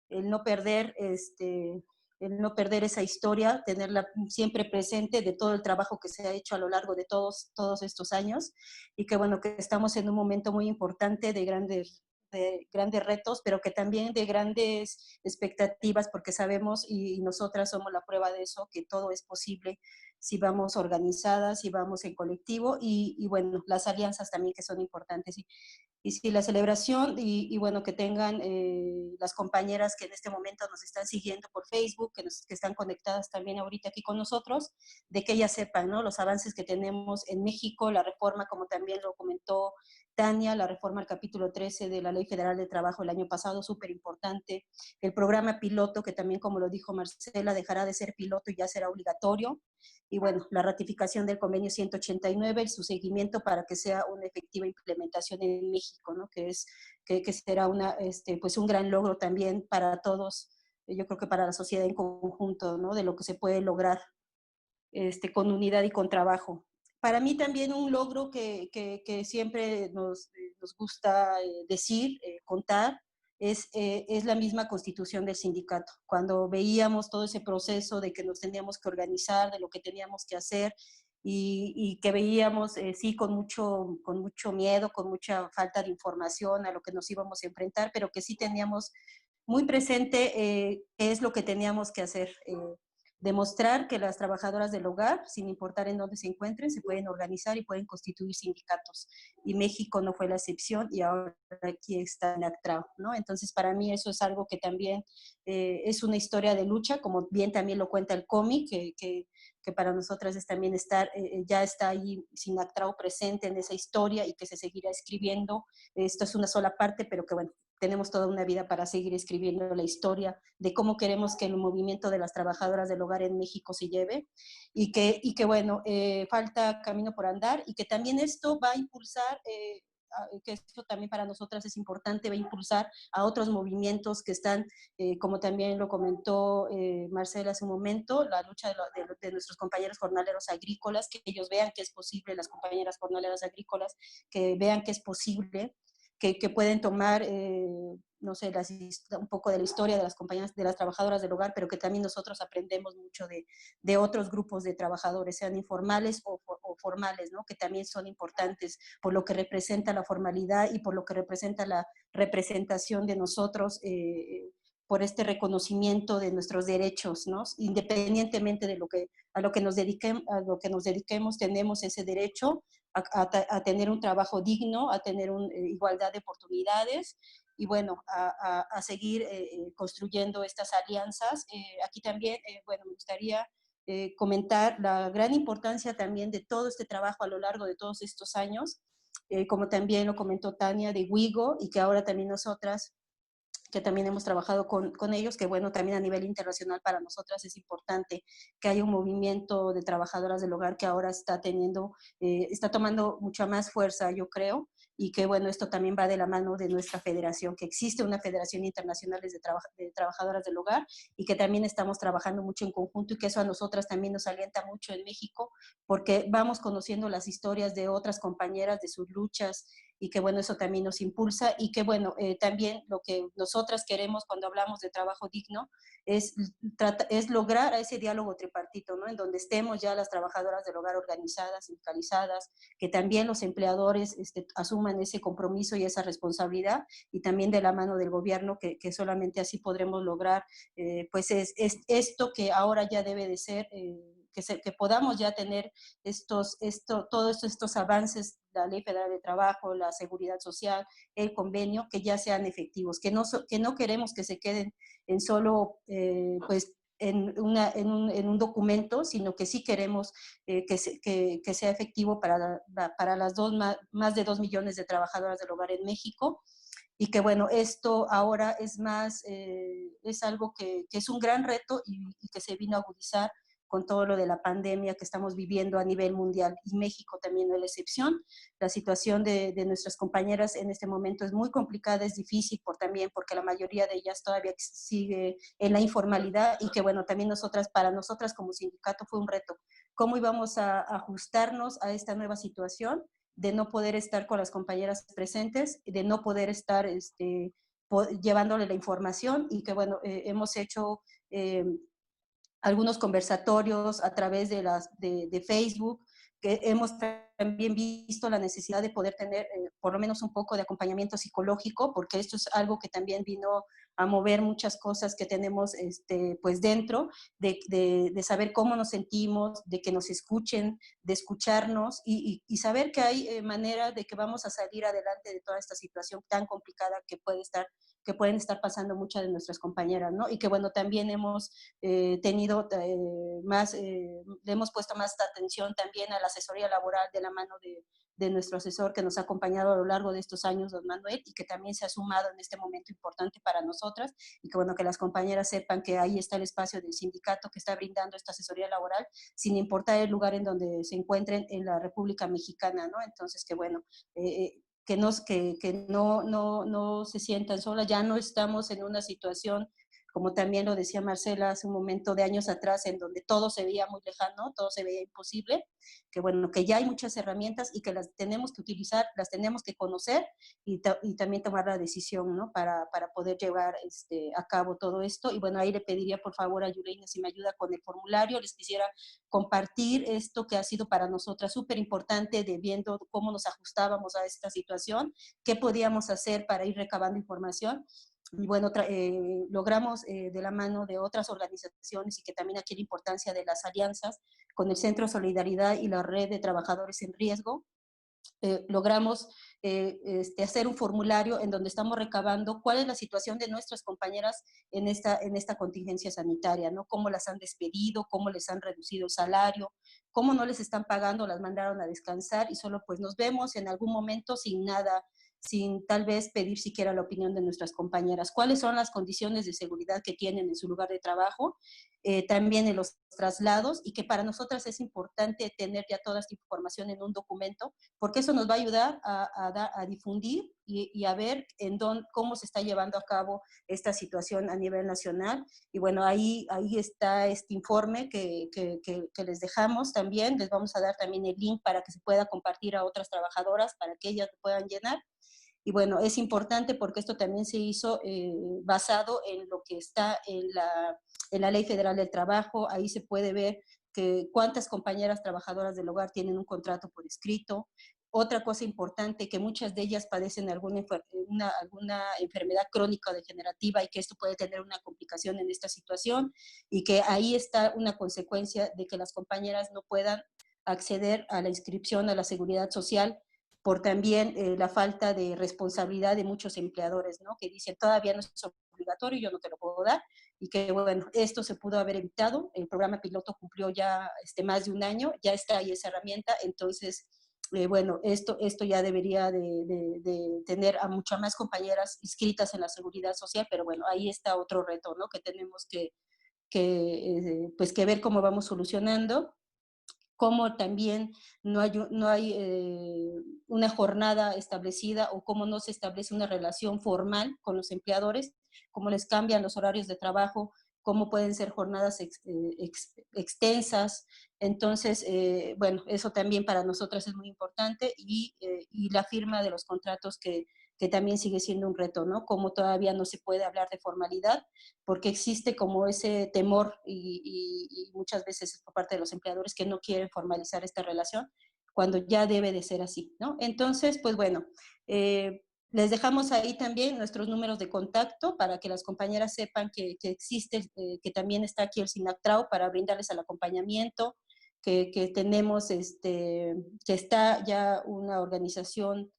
el no perder el no perder esa historia, tenerla siempre presente de todo el trabajo que se ha hecho a lo largo de todos estos años, y que bueno, que estamos en un momento muy importante de grandes retos, pero que también de grandes expectativas, porque sabemos, y nosotras somos la prueba de eso, que todo es posible si vamos organizadas, si vamos en colectivo, y bueno, las alianzas también que son importantes. Y sí, la celebración, y bueno, que tengan las compañeras que en este momento nos están siguiendo por Facebook, que están conectadas también ahorita aquí con nosotros, de que ellas sepan, ¿no?, los avances que tenemos en México, la reforma, como también lo comentó Tania, la reforma al capítulo 13 de la Ley Federal de Trabajo el año pasado, súper importante. El programa piloto, que también, como lo dijo Marcela, dejará de ser piloto y ya será obligatorio. Y bueno, la ratificación del convenio 189 y su seguimiento para que sea una efectiva implementación en México, ¿no? Que será pues un gran logro también para todos, yo creo que para la sociedad en conjunto, ¿no?, de lo que se puede lograr con unidad y con trabajo. Para mí también un logro que siempre nos gusta decir, contar, es la misma constitución del sindicato. Cuando veíamos todo ese proceso de que nos teníamos que organizar, de lo que teníamos que hacer, y que veíamos, sí, con mucho miedo, con mucha falta de información a lo que nos íbamos a enfrentar, pero que sí teníamos muy presente qué es lo que teníamos que hacer. Demostrar que las trabajadoras del hogar, sin importar en dónde se encuentren, se pueden organizar y pueden constituir sindicatos. Y México no fue la excepción, y ahora aquí está en ACTRAO, ¿no? Entonces, para mí eso es algo que también es una historia de lucha, como bien también lo cuenta el cómic, que para nosotras es también ya está ahí SINACTRAO presente en esa historia, y que se seguirá escribiendo. Esto es una sola parte, pero que bueno, tenemos toda una vida para seguir escribiendo la historia de cómo queremos que el movimiento de las trabajadoras del hogar en México se lleve, y que bueno, falta camino por andar, y que también esto va a impulsar, que esto también para nosotras es importante, va a impulsar a otros movimientos que están, como también lo comentó Marcela hace un momento, la lucha de nuestros compañeros jornaleros agrícolas, que ellos vean que es posible, las compañeras jornaleras agrícolas, que vean que es posible, que pueden tomar, no sé, un poco de la historia de las compañías, de las trabajadoras del hogar, pero que también nosotros aprendemos mucho de otros grupos de trabajadores, sean informales o formales, ¿no?, que también son importantes por lo que representa la formalidad y por lo que representa la representación de nosotros, por este reconocimiento de nuestros derechos, ¿no? Independientemente de a lo que nos dediquemos, tenemos ese derecho a tener un trabajo digno, a tener igualdad de oportunidades, y bueno, a seguir construyendo estas alianzas. Aquí también, bueno, me gustaría comentar la gran importancia también de todo este trabajo a lo largo de todos estos años, como también lo comentó Tania, de WIGO, y que ahora también nosotras, que también hemos trabajado con ellos, que bueno, también a nivel internacional para nosotras es importante que haya un movimiento de trabajadoras del hogar que ahora está tomando mucha más fuerza, yo creo, y que bueno, esto también va de la mano de nuestra federación, que existe una federación internacional de trabajadoras del hogar, y que también estamos trabajando mucho en conjunto, y que eso a nosotras también nos alienta mucho en México, porque vamos conociendo las historias de otras compañeras, de sus luchas, y que bueno, eso también nos impulsa, y que bueno, también lo que nosotras queremos cuando hablamos de trabajo digno es lograr a ese diálogo tripartito, ¿no?, en donde estemos ya las trabajadoras del hogar organizadas, sindicalizadas, que también los empleadores asuman ese compromiso y esa responsabilidad, y también de la mano del gobierno, que solamente así podremos lograr pues es esto que ahora ya debe de ser, que podamos ya tener todos estos avances, la Ley Federal de Trabajo, la Seguridad Social, el convenio, que ya sean efectivos, que no queremos que se queden en solo pues en un documento, sino que sí queremos que sea efectivo para las más de 2 millones de trabajadoras del hogar en México. Y que bueno, esto ahora es es algo que es un gran reto y que se vino a agudizar con todo lo de la pandemia que estamos viviendo a nivel mundial, y México también no es la excepción. La situación de nuestras compañeras en este momento es muy complicada, es difícil también porque la mayoría de ellas todavía sigue en la informalidad, y que bueno, también para nosotras como sindicato fue un reto. ¿Cómo íbamos a ajustarnos a esta nueva situación de no poder estar con las compañeras presentes, de no poder estar llevándole la información? Y que bueno, hemos hecho algunos conversatorios a través de Facebook, que hemos también visto la necesidad de poder tener por lo menos un poco de acompañamiento psicológico, porque esto es algo que también vino a mover muchas cosas que tenemos pues dentro, de saber cómo nos sentimos, de que nos escuchen, de escucharnos y saber que hay manera de que vamos a salir adelante de toda esta situación tan complicada que pueden estar pasando muchas de nuestras compañeras, ¿no? Y que bueno, también hemos tenido le hemos puesto más atención también a la asesoría laboral de la mano de nuestro asesor que nos ha acompañado a lo largo de estos años, don Manuel, y que también se ha sumado en este momento importante para nosotras, y que bueno, que las compañeras sepan que ahí está el espacio del sindicato que está brindando esta asesoría laboral, sin importar el lugar en donde se encuentren en la República Mexicana, ¿no? Entonces, que bueno, que no se sientan solas, ya no estamos en una situación, como también lo decía Marcela hace un momento, de años atrás, en donde todo se veía muy lejano, todo se veía imposible, que bueno, que ya hay muchas herramientas y que las tenemos que utilizar, las tenemos que conocer y también tomar la decisión, ¿no? Para poder llevar a cabo todo esto. Y bueno, ahí le pediría por favor a Yuleina si me ayuda con el formulario. Les quisiera compartir esto que ha sido para nosotras súper importante, de viendo cómo nos ajustábamos a esta situación, qué podíamos hacer para ir recabando información. Y bueno, logramos de la mano de otras organizaciones, y que también aquí la importancia de las alianzas con el Centro Solidaridad y la Red de Trabajadores en Riesgo, logramos hacer un formulario en donde estamos recabando cuál es la situación de nuestras compañeras en esta contingencia sanitaria, ¿no? Cómo las han despedido, cómo les han reducido el salario, cómo no les están pagando, las mandaron a descansar y solo pues nos vemos en algún momento sin nada, sin tal vez pedir siquiera la opinión de nuestras compañeras. ¿Cuáles son las condiciones de seguridad que tienen en su lugar de trabajo? También en los traslados, y que para nosotras es importante tener ya toda esta información en un documento, porque eso nos va a ayudar a difundir y a ver cómo se está llevando a cabo esta situación a nivel nacional. Y bueno, ahí está este informe que les dejamos también. Les vamos a dar también el link para que se pueda compartir a otras trabajadoras para que ellas lo puedan llenar. Y bueno, es importante porque esto también se hizo basado en lo que está en la Ley Federal del Trabajo. Ahí se puede ver cuántas compañeras trabajadoras del hogar tienen un contrato por escrito. Otra cosa importante, que muchas de ellas padecen alguna enfermedad crónica o degenerativa, y que esto puede tener una complicación en esta situación, y que ahí está una consecuencia de que las compañeras no puedan acceder a la inscripción a la seguridad social por también la falta de responsabilidad de muchos empleadores, ¿no? Que dicen, todavía no es obligatorio, yo no te lo puedo dar, y que bueno, esto se pudo haber evitado. El programa piloto cumplió ya más de un año, ya está ahí esa herramienta. Entonces bueno, esto ya debería de tener a muchas más compañeras inscritas en la seguridad social, pero bueno, ahí está otro reto, ¿no? Que tenemos pues que ver cómo vamos solucionando. Cómo también no hay una jornada establecida, o cómo no se establece una relación formal con los empleadores, cómo les cambian los horarios de trabajo, cómo pueden ser jornadas extensas. Entonces, bueno, eso también para nosotras es muy importante, y la firma de los contratos que también sigue siendo un reto, ¿no? Como todavía no se puede hablar de formalidad, porque existe como ese temor y muchas veces por parte de los empleadores que no quieren formalizar esta relación, cuando ya debe de ser así, ¿no? Entonces, pues bueno, les dejamos ahí también nuestros números de contacto para que las compañeras sepan que existe, que también está aquí el SINACTRAO para brindarles el acompañamiento, que tenemos, que está ya una organización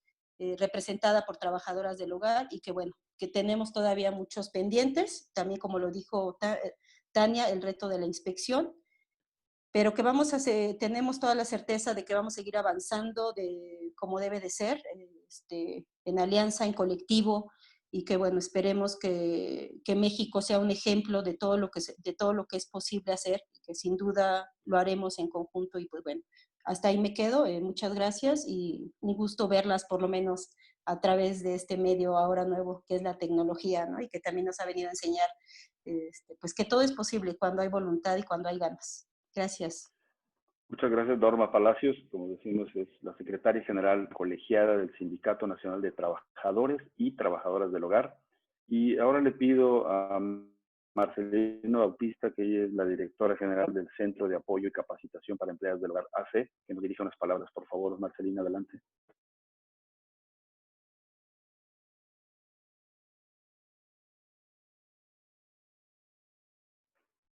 representada por trabajadoras del hogar, y que bueno, que tenemos todavía muchos pendientes, también como lo dijo Tania, el reto de la inspección, pero que tenemos toda la certeza de que vamos a seguir avanzando como debe de ser, en alianza, en colectivo, y que bueno, esperemos que México sea un ejemplo de todo lo que es posible hacer, y que sin duda lo haremos en conjunto. Y pues bueno, hasta ahí me quedo. Muchas gracias y un gusto verlas por lo menos a través de este medio ahora nuevo que es la tecnología, ¿no? Y que también nos ha venido a enseñar pues que todo es posible cuando hay voluntad y cuando hay ganas. Gracias. Muchas gracias, Norma Palacios. Como decimos, es la secretaria general colegiada del Sindicato Nacional de Trabajadores y Trabajadoras del Hogar. Y ahora le pido a Marcelina Bautista, que ella es la directora general del Centro de Apoyo y Capacitación para Empleadas del Hogar, AC, que nos dirija unas palabras, por favor. Marcelina, adelante.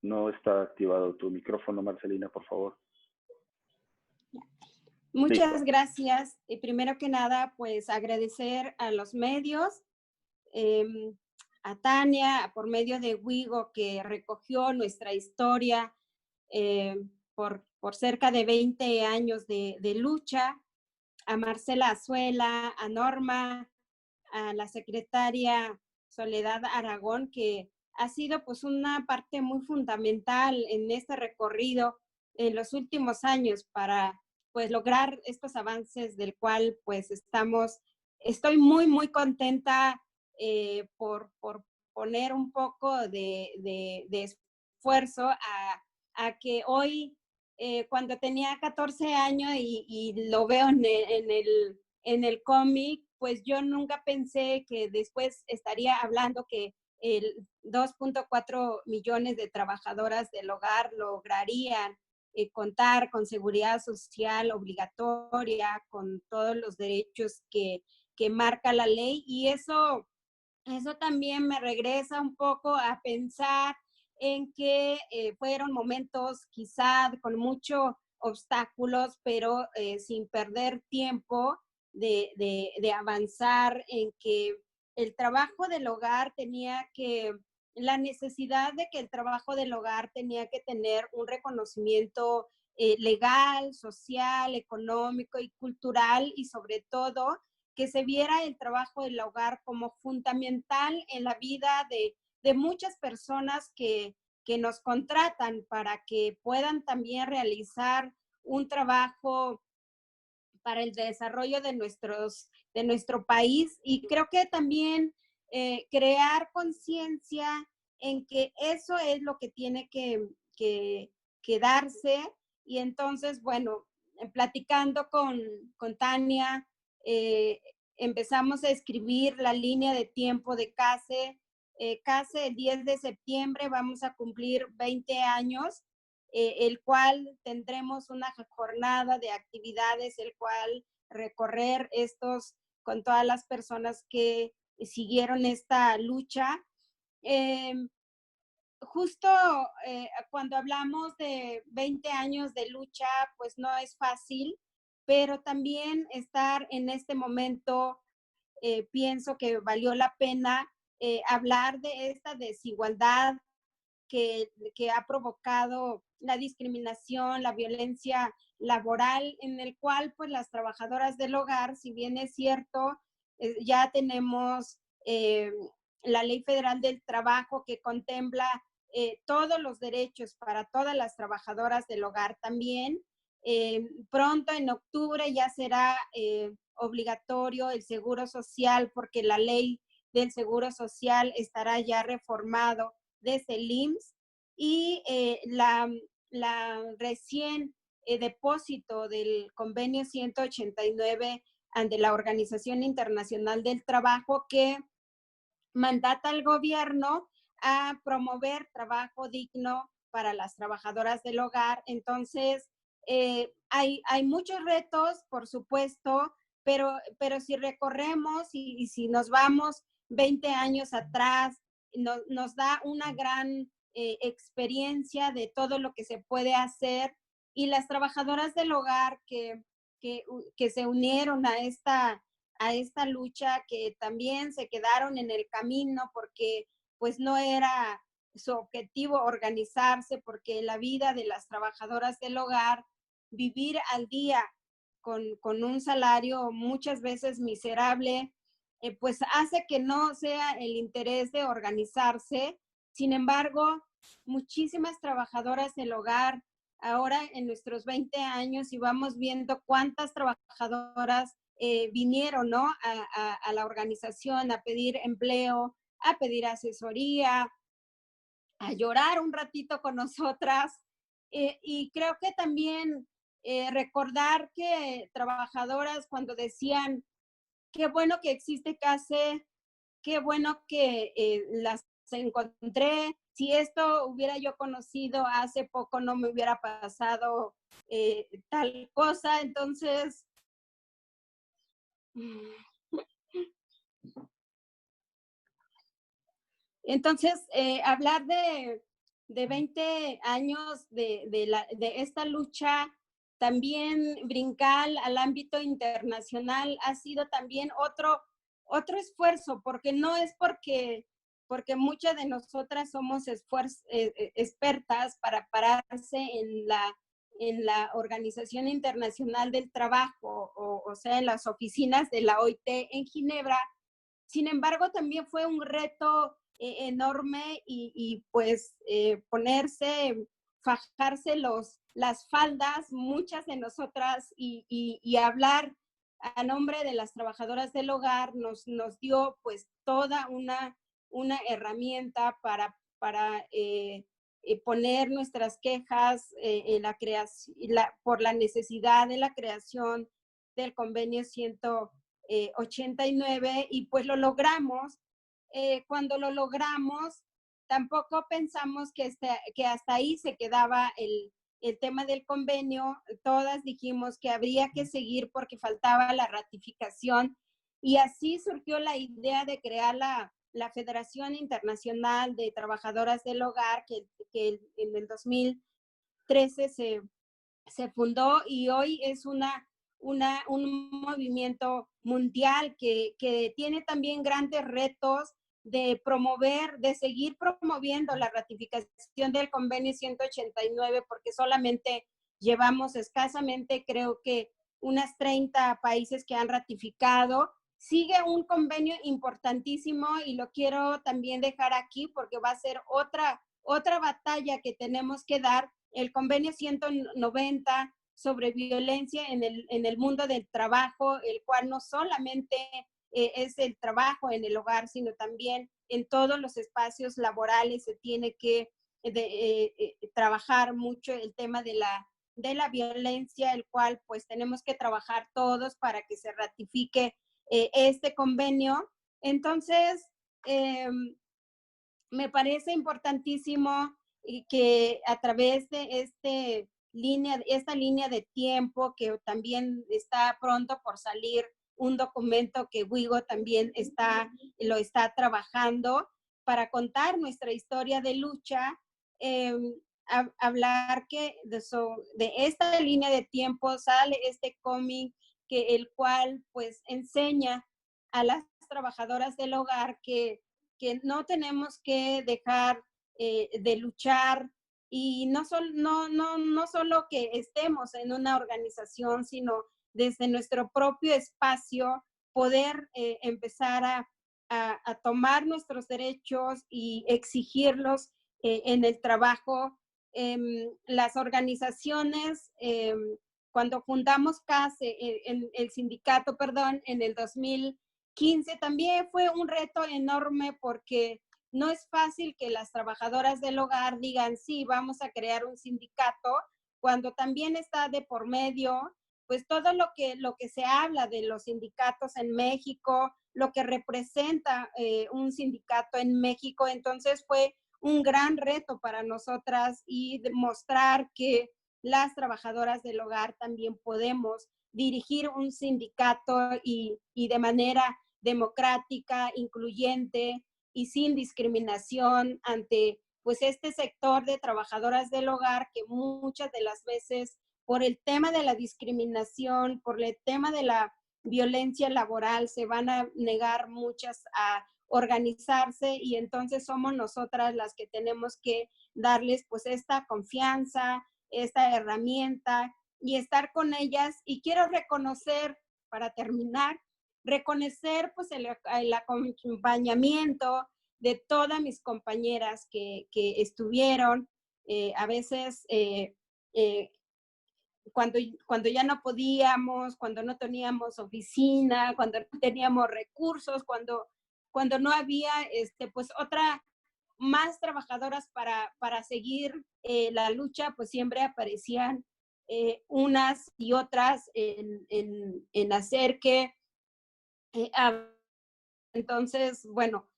No está activado tu micrófono, Marcelina, por favor. Muchas gracias. Y primero que nada, pues agradecer a los medios, a Tania, por medio de Wigo, que recogió nuestra historia por cerca de 20 años de lucha, a Marcela Azuela, a Norma, a la secretaria Soledad Aragón, que ha sido pues una parte muy fundamental en este recorrido en los últimos años para pues lograr estos avances del cual pues estoy muy, muy contenta por poner un poco de esfuerzo a que hoy, cuando tenía 14 años y lo veo en el cómic, pues yo nunca pensé que después estaría hablando que el 2.4 millones de trabajadoras del hogar lograrían contar con seguridad social obligatoria, con todos los derechos que marca la ley. Y eso también me regresa un poco a pensar en que fueron momentos quizá con muchos obstáculos, pero sin perder tiempo de avanzar en que el trabajo del hogar la necesidad de que el trabajo del hogar tenía que tener un reconocimiento legal, social, económico y cultural, y sobre todo que se viera el trabajo del hogar como fundamental en la vida de muchas personas que nos contratan para que puedan también realizar un trabajo para el desarrollo de nuestro país. Y creo que también crear conciencia en que eso es lo que tiene que darse. Y entonces, bueno, platicando con Tania, empezamos a escribir la línea de tiempo de CASE. CASE, el 10 de septiembre vamos a cumplir 20 años, el cual tendremos una jornada de actividades, el cual recorrer con todas las personas que siguieron esta lucha. Justo cuando hablamos de 20 años de lucha, pues no es fácil, pero también estar en este momento, pienso que valió la pena hablar de esta desigualdad que ha provocado la discriminación, la violencia laboral, en el cual pues las trabajadoras del hogar, si bien es cierto, ya tenemos la Ley Federal del Trabajo que contempla todos los derechos para todas las trabajadoras del hogar también. Pronto en octubre ya será obligatorio el seguro social, porque la ley del seguro social estará ya reformado desde el IMSS, y la recién depósito del convenio 189 ante la Organización Internacional del Trabajo, que mandata al gobierno a promover trabajo digno para las trabajadoras del hogar. Entonces, hay muchos retos, por supuesto, pero si recorremos y si nos vamos 20 años atrás, nos da una gran experiencia de todo lo que se puede hacer, y las trabajadoras del hogar que se unieron a esta lucha, que también se quedaron en el camino porque pues no era su objetivo organizarse, porque la vida de las trabajadoras del hogar, vivir al día con un salario muchas veces miserable, pues hace que no sea el interés de organizarse. Sin embargo, muchísimas trabajadoras del hogar, ahora en nuestros 20 años, y vamos viendo cuántas trabajadoras vinieron, ¿no?, a la organización a pedir empleo, a pedir asesoría, a llorar un ratito con nosotras. Y creo que también recordar que trabajadoras cuando decían, qué bueno que existe CASE, qué bueno que las encontré. Si esto hubiera yo conocido hace poco, no me hubiera pasado tal cosa. Entonces, hablar de 20 años de esta lucha, también brincar al ámbito internacional ha sido también otro esfuerzo, porque no es porque muchas de nosotras somos expertas para pararse en la Organización Internacional del Trabajo, o sea, en las oficinas de la OIT en Ginebra. Sin embargo, también fue un reto enorme y pues ponerse, fajarse las faldas, muchas de nosotras, y hablar a nombre de las trabajadoras del hogar nos dio pues toda una herramienta para poner nuestras quejas en la por la necesidad de la creación del convenio 189, y pues lo logramos. Cuando lo logramos, tampoco pensamos que hasta ahí se quedaba el tema del convenio. Todas dijimos que habría que seguir porque faltaba la ratificación, y así surgió la idea de crear la Federación Internacional de Trabajadoras del Hogar, que en el 2013 se fundó, y hoy es un movimiento mundial que tiene también grandes retos de promover, de seguir promoviendo la ratificación del convenio 189, porque solamente llevamos escasamente, creo que unas 30 países que han ratificado. Sigue un convenio importantísimo, y lo quiero también dejar aquí porque va a ser otra batalla que tenemos que dar, el convenio 190 sobre violencia en el mundo del trabajo, el cual no solamente es el trabajo en el hogar, sino también en todos los espacios laborales se tiene que trabajar mucho el tema de la violencia, el cual pues tenemos que trabajar todos para que se ratifique este convenio. Entonces, me parece importantísimo que a través de esta línea de tiempo, que también está pronto por salir un documento que Wigo también lo está trabajando para contar nuestra historia de lucha, hablar que de esta línea de tiempo sale este cómic, el cual pues enseña a las trabajadoras del hogar que no tenemos que dejar de luchar, y no solo que estemos en una organización, sino desde nuestro propio espacio poder empezar a tomar nuestros derechos y exigirlos en el trabajo. Las organizaciones, cuando fundamos CASE, el sindicato, perdón, en el 2015, también fue un reto enorme, porque no es fácil que las trabajadoras del hogar digan, sí, vamos a crear un sindicato, cuando también está de por medio pues todo lo que se habla de los sindicatos en México, lo que representa un sindicato en México. Entonces fue un gran reto para nosotras, y demostrar que las trabajadoras del hogar también podemos dirigir un sindicato y de manera democrática, incluyente y sin discriminación ante pues este sector de trabajadoras del hogar, que muchas de las veces por el tema de la discriminación, por el tema de la violencia laboral, se van a negar muchas a organizarse, y entonces somos nosotras las que tenemos que darles pues esta confianza, esta herramienta y estar con ellas. Y quiero reconocer, para terminar, reconocer pues el acompañamiento de todas mis compañeras que estuvieron, a veces cuando ya no podíamos, cuando no teníamos oficina, cuando no teníamos recursos, cuando no había pues otra más trabajadoras para seguir la lucha, pues siempre aparecían unas y otras en hacer que entonces, bueno,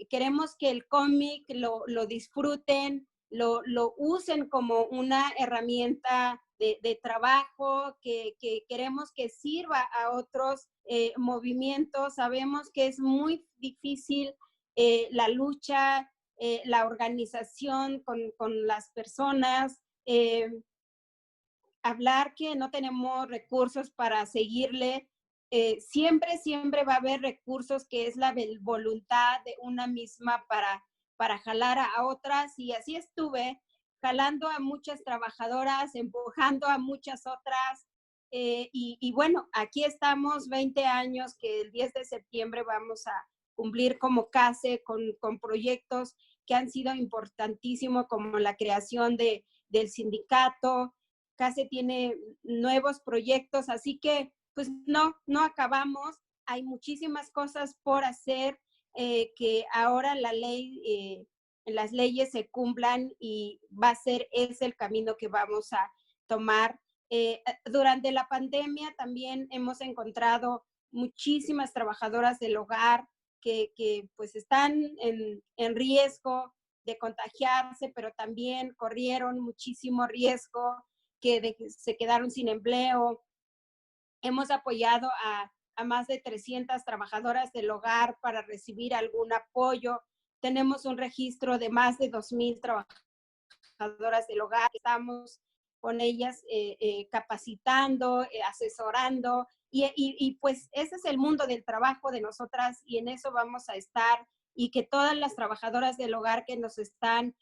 queremos que el cómic lo disfruten, lo usen como una herramienta de trabajo, que queremos que sirva a otros movimientos. Sabemos que es muy difícil la lucha, la organización con las personas, hablar que no tenemos recursos para seguirle. Siempre va a haber recursos, que es la voluntad de una misma para jalar a otras, y así estuve jalando a muchas trabajadoras, empujando a muchas otras, y bueno, aquí estamos 20 años, que el 10 de septiembre vamos a cumplir como CASE con proyectos que han sido importantísimos, como la creación del sindicato. CASE tiene nuevos proyectos, así que pues no acabamos. Hay muchísimas cosas por hacer, que ahora la ley, las leyes se cumplan, y es el camino que vamos a tomar. Durante la pandemia también hemos encontrado muchísimas trabajadoras del hogar que pues están en riesgo de contagiarse, pero también corrieron muchísimo riesgo, que se quedaron sin empleo. Hemos apoyado a más de 300 trabajadoras del hogar para recibir algún apoyo. Tenemos un registro de más de 2,000 trabajadoras del hogar. Estamos con ellas capacitando, asesorando, y pues ese es el mundo del trabajo de nosotras, y en eso vamos a estar, y que todas las trabajadoras del hogar que nos están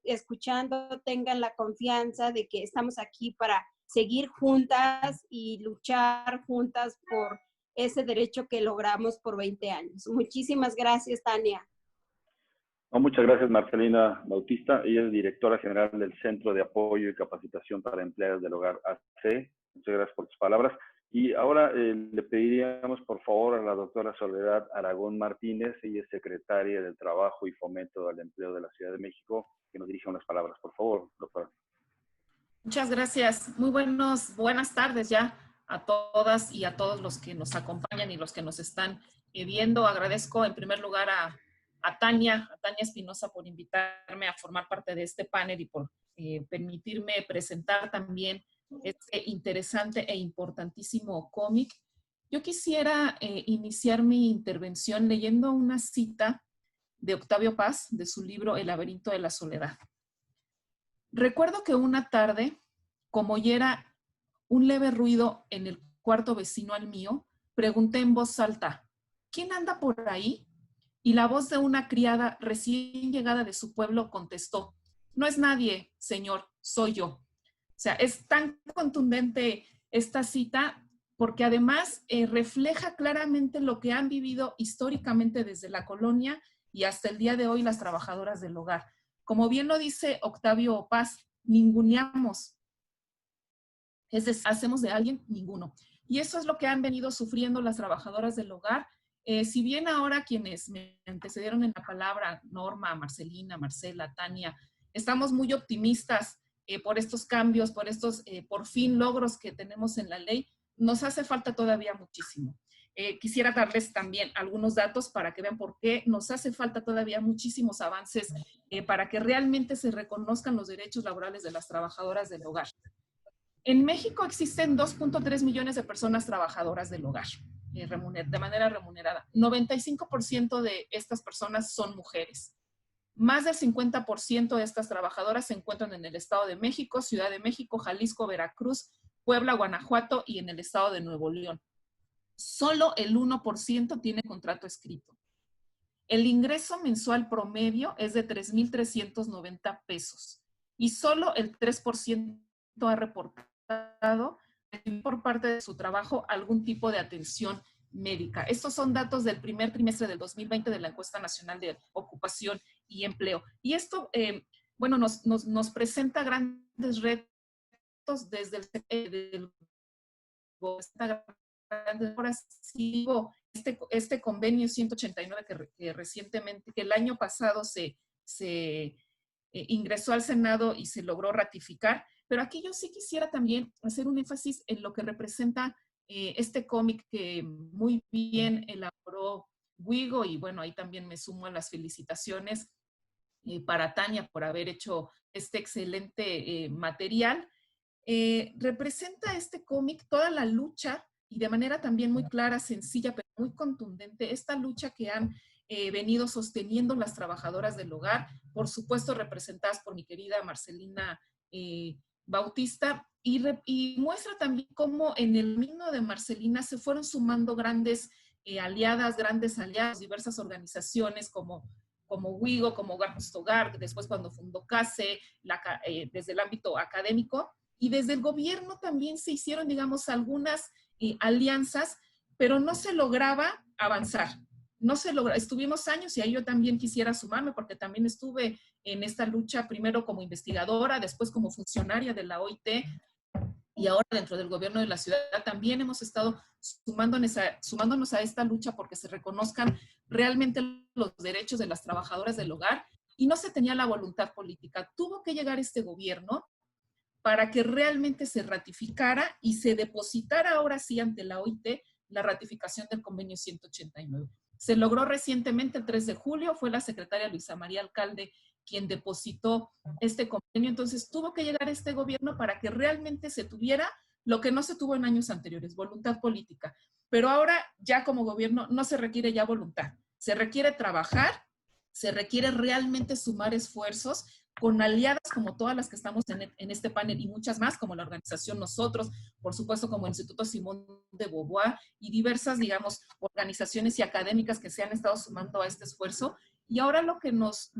escuchando tengan la confianza de que estamos aquí para seguir juntas y luchar juntas por ese derecho que logramos por 20 años. Muchísimas gracias, Tania. No, muchas gracias, Marcelina Bautista. Ella es directora general del Centro de Apoyo y Capacitación para Empleadas del Hogar, AC. Muchas gracias por tus palabras. Y ahora le pediríamos, por favor, a la doctora Soledad Aragón Martínez, ella es secretaria del Trabajo y Fomento al Empleo de la Ciudad de México, que nos dirija unas palabras. Por favor, doctora. Muchas gracias. Muy buenas tardes ya a todas y a todos los que nos acompañan y los que nos están viendo. Agradezco en primer lugar a Tania Espinosa por invitarme a formar parte de este panel y por permitirme presentar también este interesante e importantísimo cómic. Yo quisiera iniciar mi intervención leyendo una cita de Octavio Paz de su libro El laberinto de la soledad. Recuerdo que una tarde, como oyera un leve ruido en el cuarto vecino al mío, pregunté en voz alta, ¿quién anda por ahí? Y la voz de una criada recién llegada de su pueblo contestó, no es nadie, señor, soy yo. O sea, es tan contundente esta cita porque además refleja claramente lo que han vivido históricamente desde la colonia y hasta el día de hoy las trabajadoras del hogar. Como bien lo dice Octavio Paz, ninguneamos. Es decir, hacemos de alguien ninguno. Y eso es lo que han venido sufriendo las trabajadoras del hogar. Si bien ahora quienes me antecedieron en la palabra, Norma, Marcelina, Marcela, Tania, estamos muy optimistas por estos cambios, por estos, por fin, logros que tenemos en la ley, nos hace falta todavía muchísimo. Quisiera darles también algunos datos para que vean por qué nos hace falta todavía muchísimos avances para que realmente se reconozcan los derechos laborales de las trabajadoras del hogar. En México existen 2.3 millones de personas trabajadoras del hogar, de manera remunerada. 95% de estas personas son mujeres. Más del 50% de estas trabajadoras se encuentran en el Estado de México, Ciudad de México, Jalisco, Veracruz, Puebla, Guanajuato y en el Estado de Nuevo León. Solo el 1% tiene contrato escrito. el ingreso mensual promedio es de 3,390 pesos y solo el 3% ha reportado por parte de su trabajo algún tipo de atención médica. Estos son datos del primer trimestre del 2020 de la Encuesta Nacional de Ocupación y Empleo. Y esto, bueno, nos presenta grandes retos desde el ahora sí, este convenio 189 que recientemente, que el año pasado se ingresó al Senado y se logró ratificar. Pero aquí yo sí quisiera también hacer un énfasis en lo que representa este cómic que muy bien elaboró Wigo, y bueno, ahí también me sumo a las felicitaciones para Tania por haber hecho este excelente material. Representa este cómic toda la lucha y de manera también muy clara, sencilla, pero muy contundente, esta lucha que han venido sosteniendo las trabajadoras del hogar, por supuesto representadas por mi querida Marcelina Bautista, y muestra también cómo en el camino de Marcelina se fueron sumando grandes aliadas, diversas organizaciones como Wigo, como Hogar Justo Hogar, después cuando fundó CASE, desde el ámbito académico, y desde el gobierno también se hicieron, digamos, algunas alianzas, pero no se lograba avanzar. No se logra, estuvimos años, y ahí yo también quisiera sumarme, porque también estuve en esta lucha, primero como investigadora, después como funcionaria de la OIT, y ahora dentro del gobierno de la ciudad también hemos estado sumándonos a esta lucha porque se reconozcan realmente los derechos de las trabajadoras del hogar, y no se tenía la voluntad política. Tuvo que llegar este gobierno para que realmente se ratificara y se depositara ahora sí ante la OIT la ratificación del convenio 189. Se logró recientemente, el 3 de julio, fue la secretaria Luisa María Alcalde quien depositó este convenio. Entonces tuvo que llegar este gobierno para que realmente se tuviera lo que no se tuvo en años anteriores, voluntad política. Pero ahora ya como gobierno no se requiere ya voluntad, se requiere trabajar, se requiere realmente sumar esfuerzos con aliadas como todas las que estamos en este panel y muchas más, como la organización Nosotros, por supuesto como el Instituto Simón de Beauvoir y diversas, digamos, organizaciones y académicas que se han estado sumando a este esfuerzo. Y ahora lo que nos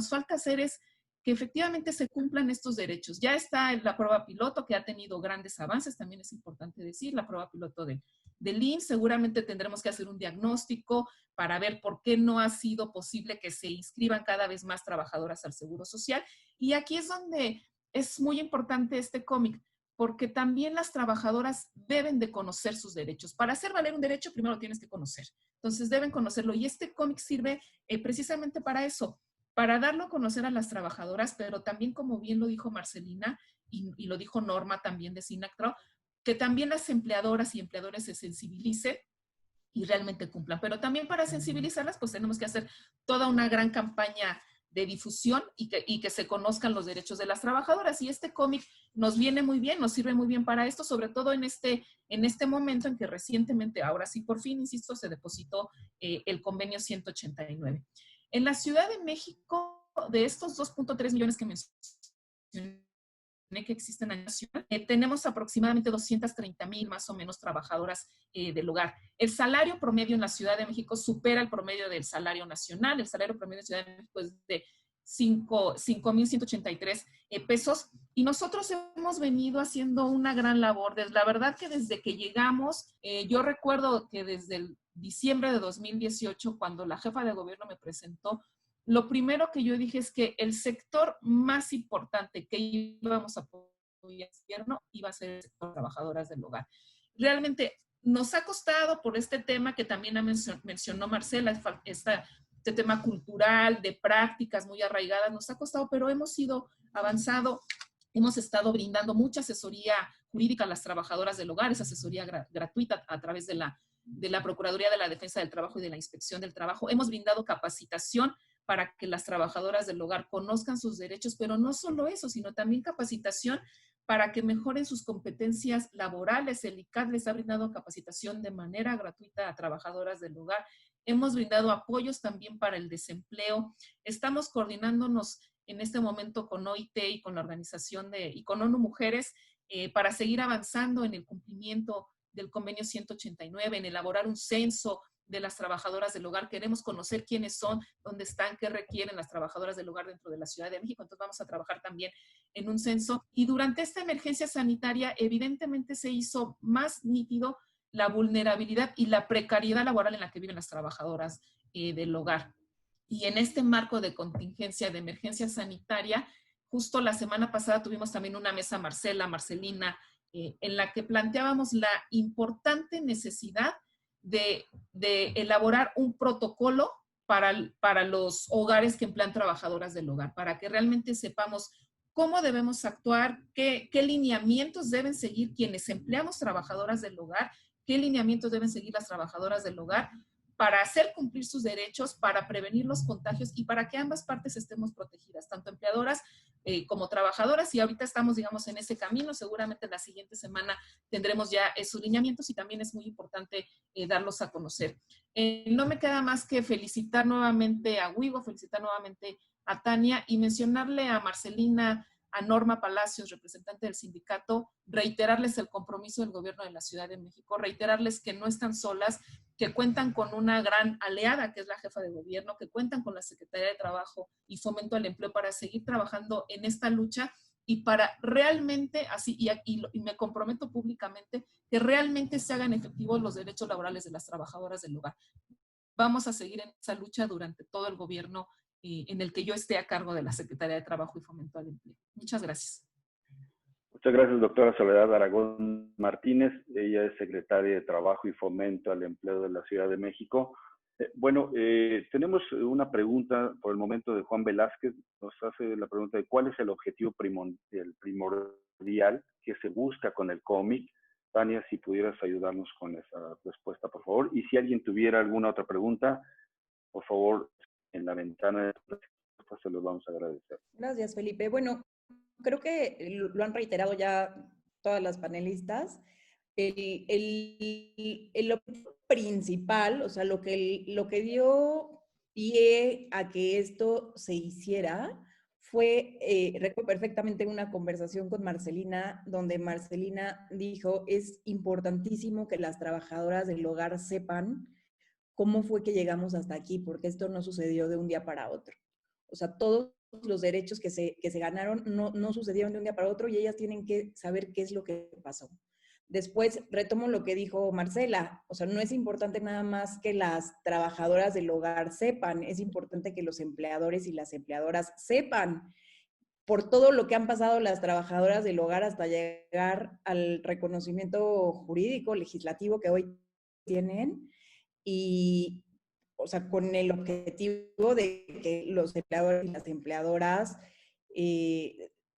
falta hacer es que efectivamente se cumplan estos derechos. Ya está en la prueba piloto que ha tenido grandes avances, también es importante decir, la prueba piloto del IMSS. Seguramente tendremos que hacer un diagnóstico para ver por qué no ha sido posible que se inscriban cada vez más trabajadoras al Seguro Social. Y aquí es donde es muy importante este cómic, porque también las trabajadoras deben de conocer sus derechos. Para hacer valer un derecho, primero lo tienes que conocer. Entonces deben conocerlo. Y este cómic sirve precisamente para eso, para darlo a conocer a las trabajadoras, pero también, como bien lo dijo Marcelina y lo dijo Norma también de SINACTRO, que también las empleadoras y empleadores se sensibilicen y realmente cumplan. Pero también para sensibilizarlas, pues tenemos que hacer toda una gran campaña de difusión y que se conozcan los derechos de las trabajadoras. Y este cómic nos viene muy bien, nos sirve muy bien para esto, sobre todo en este momento en que recientemente, ahora sí por fin, insisto, se depositó el convenio 189. En la Ciudad de México, de estos 2.3 millones que mencioné que existen en la ciudad, tenemos aproximadamente 230,000 más o menos trabajadoras del hogar. El salario promedio en la Ciudad de México supera el promedio del salario nacional. El salario promedio en la Ciudad de México es de 5,183 pesos, y nosotros hemos venido haciendo una gran labor. La verdad que desde que llegamos, yo recuerdo que desde el diciembre de 2018, cuando la jefa de gobierno me presentó, lo primero que yo dije es que el sector más importante que íbamos a apoyar iba a ser el sector de trabajadoras del hogar. Realmente nos ha costado por este tema que también mencionó Marcela, este tema cultural, de prácticas muy arraigadas, nos ha costado, pero hemos ido avanzando. Hemos estado brindando mucha asesoría jurídica a las trabajadoras del hogar, esa asesoría gratuita a través de la Procuraduría de la Defensa del Trabajo y de la Inspección del Trabajo. Hemos brindado capacitación para que las trabajadoras del hogar conozcan sus derechos, pero no solo eso, sino también capacitación para que mejoren sus competencias laborales. El ICAT les ha brindado capacitación de manera gratuita a trabajadoras del hogar. Hemos brindado apoyos también para el desempleo. Estamos coordinándonos en este momento con OIT y con la organización y con ONU Mujeres para seguir avanzando en el cumplimiento del convenio 189, en elaborar un censo de las trabajadoras del hogar. Queremos conocer quiénes son, dónde están, qué requieren las trabajadoras del hogar dentro de la Ciudad de México. Entonces vamos a trabajar también en un censo. Y durante esta emergencia sanitaria, evidentemente se hizo más nítido la vulnerabilidad y la precariedad laboral en la que viven las trabajadoras del hogar. Y en este marco de contingencia, de emergencia sanitaria, justo la semana pasada tuvimos también una mesa Marcelina, en la que planteábamos la importante necesidad de elaborar un protocolo para los hogares que emplean trabajadoras del hogar, para que realmente sepamos cómo debemos actuar, qué lineamientos deben seguir quienes empleamos trabajadoras del hogar, qué lineamientos deben seguir las trabajadoras del hogar para hacer cumplir sus derechos, para prevenir los contagios y para que ambas partes estemos protegidas, tanto empleadoras como trabajadoras. Y ahorita estamos, digamos, en ese camino. Seguramente la siguiente semana tendremos ya esos lineamientos y también es muy importante darlos a conocer. No me queda más que felicitar nuevamente a Wigo, felicitar nuevamente a Tania y mencionarle a Marcelina, a Norma Palacios, representante del sindicato, reiterarles el compromiso del gobierno de la Ciudad de México, reiterarles que no están solas, que cuentan con una gran aliada, que es la jefa de gobierno, que cuentan con la Secretaría de Trabajo y Fomento al Empleo para seguir trabajando en esta lucha y para realmente, así, y me comprometo públicamente, que realmente se hagan efectivos los derechos laborales de las trabajadoras del hogar. Vamos a seguir en esa lucha durante todo el gobierno en el que yo esté a cargo de la Secretaría de Trabajo y Fomento al Empleo. Muchas gracias. Muchas gracias, doctora Soledad Aragón Martínez. Ella es secretaria de Trabajo y Fomento al Empleo de la Ciudad de México. Tenemos una pregunta por el momento de Juan Velázquez. Nos hace la pregunta de cuál es el objetivo primordial que se busca con el cómic. Tania, si pudieras ayudarnos con esa respuesta, por favor. Y si alguien tuviera alguna otra pregunta, por favor, en la ventana de respuesta se los vamos a agradecer. Gracias, Felipe. Bueno, creo que lo han reiterado ya todas las panelistas. El objetivo principal, o sea, lo que dio pie a que esto se hiciera fue, recuerdo perfectamente una conversación con Marcelina, donde Marcelina dijo, es importantísimo que las trabajadoras del hogar sepan cómo fue que llegamos hasta aquí, porque esto no sucedió de un día para otro. O sea, todos los derechos que se ganaron no sucedieron de un día para otro y ellas tienen que saber qué es lo que pasó. Después retomo lo que dijo Marcela, o sea, no es importante nada más que las trabajadoras del hogar sepan, es importante que los empleadores y las empleadoras sepan por todo lo que han pasado las trabajadoras del hogar hasta llegar al reconocimiento jurídico, legislativo que hoy tienen. Y, o sea, con el objetivo de que los empleadores y las empleadoras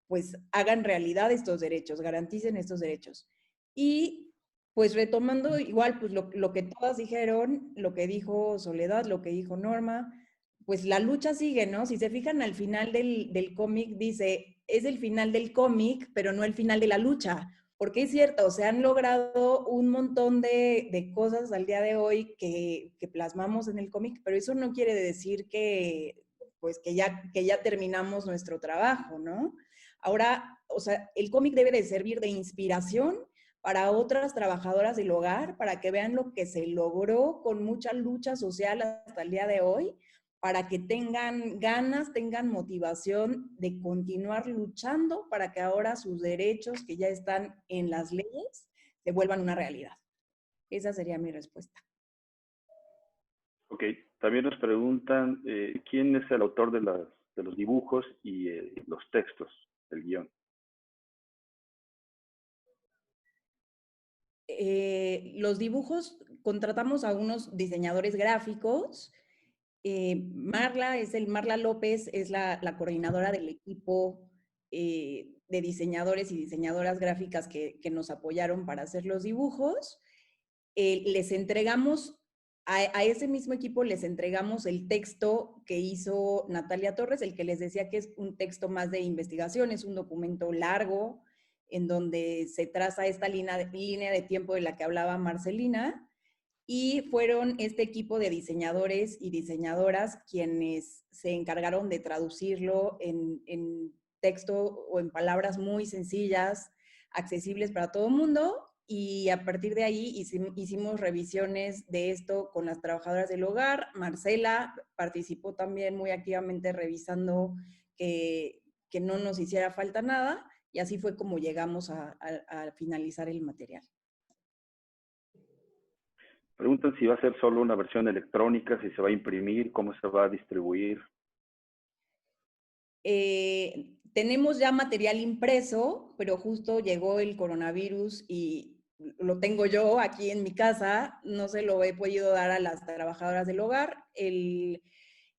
pues hagan realidad estos derechos, garanticen estos derechos. Y pues retomando igual pues lo que todas dijeron, lo que dijo Soledad, lo que dijo Norma, pues la lucha sigue, ¿no? Si se fijan al final del cómic dice, es el final del cómic, pero no el final de la lucha. Porque es cierto, se han logrado un montón de cosas al día de hoy que plasmamos en el cómic, pero eso no quiere decir que ya terminamos nuestro trabajo, ¿no? Ahora, o sea, el cómic debe de servir de inspiración para otras trabajadoras del hogar, para que vean lo que se logró con mucha lucha social hasta el día de hoy, para que tengan ganas, tengan motivación de continuar luchando para que ahora sus derechos que ya están en las leyes se vuelvan una realidad. Esa sería mi respuesta. Ok, también nos preguntan quién es el autor de los dibujos y los textos del guión. Los dibujos, contratamos a unos diseñadores gráficos. Marla López es la coordinadora del equipo de diseñadores y diseñadoras gráficas que nos apoyaron para hacer los dibujos. Les entregamos, a ese mismo equipo les entregamos el texto que hizo Natalia Torres, el que les decía que es un texto más de investigación, es un documento largo en donde se traza esta línea de tiempo de la que hablaba Marcelina. Y fueron este equipo de diseñadores y diseñadoras quienes se encargaron de traducirlo en texto o en palabras muy sencillas, accesibles para todo el mundo. y a partir de ahí hicimos revisiones de esto con las trabajadoras del hogar. Marcela participó también muy activamente revisando que no nos hiciera falta nada, y así fue como llegamos a finalizar el material. Preguntan si va a ser solo una versión electrónica, si se va a imprimir, cómo se va a distribuir. Tenemos ya material impreso, pero justo llegó el coronavirus y lo tengo yo aquí en mi casa, no se lo he podido dar a las trabajadoras del hogar.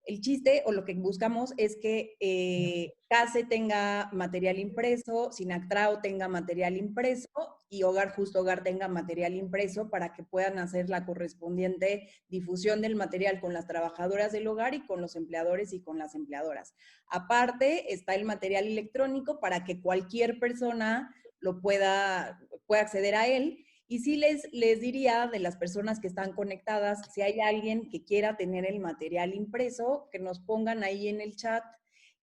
El chiste o lo que buscamos es que CASE tenga material impreso, Sinactrao tenga material impreso y Hogar Justo Hogar tenga material impreso para que puedan hacer la correspondiente difusión del material con las trabajadoras del hogar y con los empleadores y con las empleadoras. Aparte está el material electrónico para que cualquier persona lo pueda acceder a él. Y sí les diría de las personas que están conectadas, si hay alguien que quiera tener el material impreso, que nos pongan ahí en el chat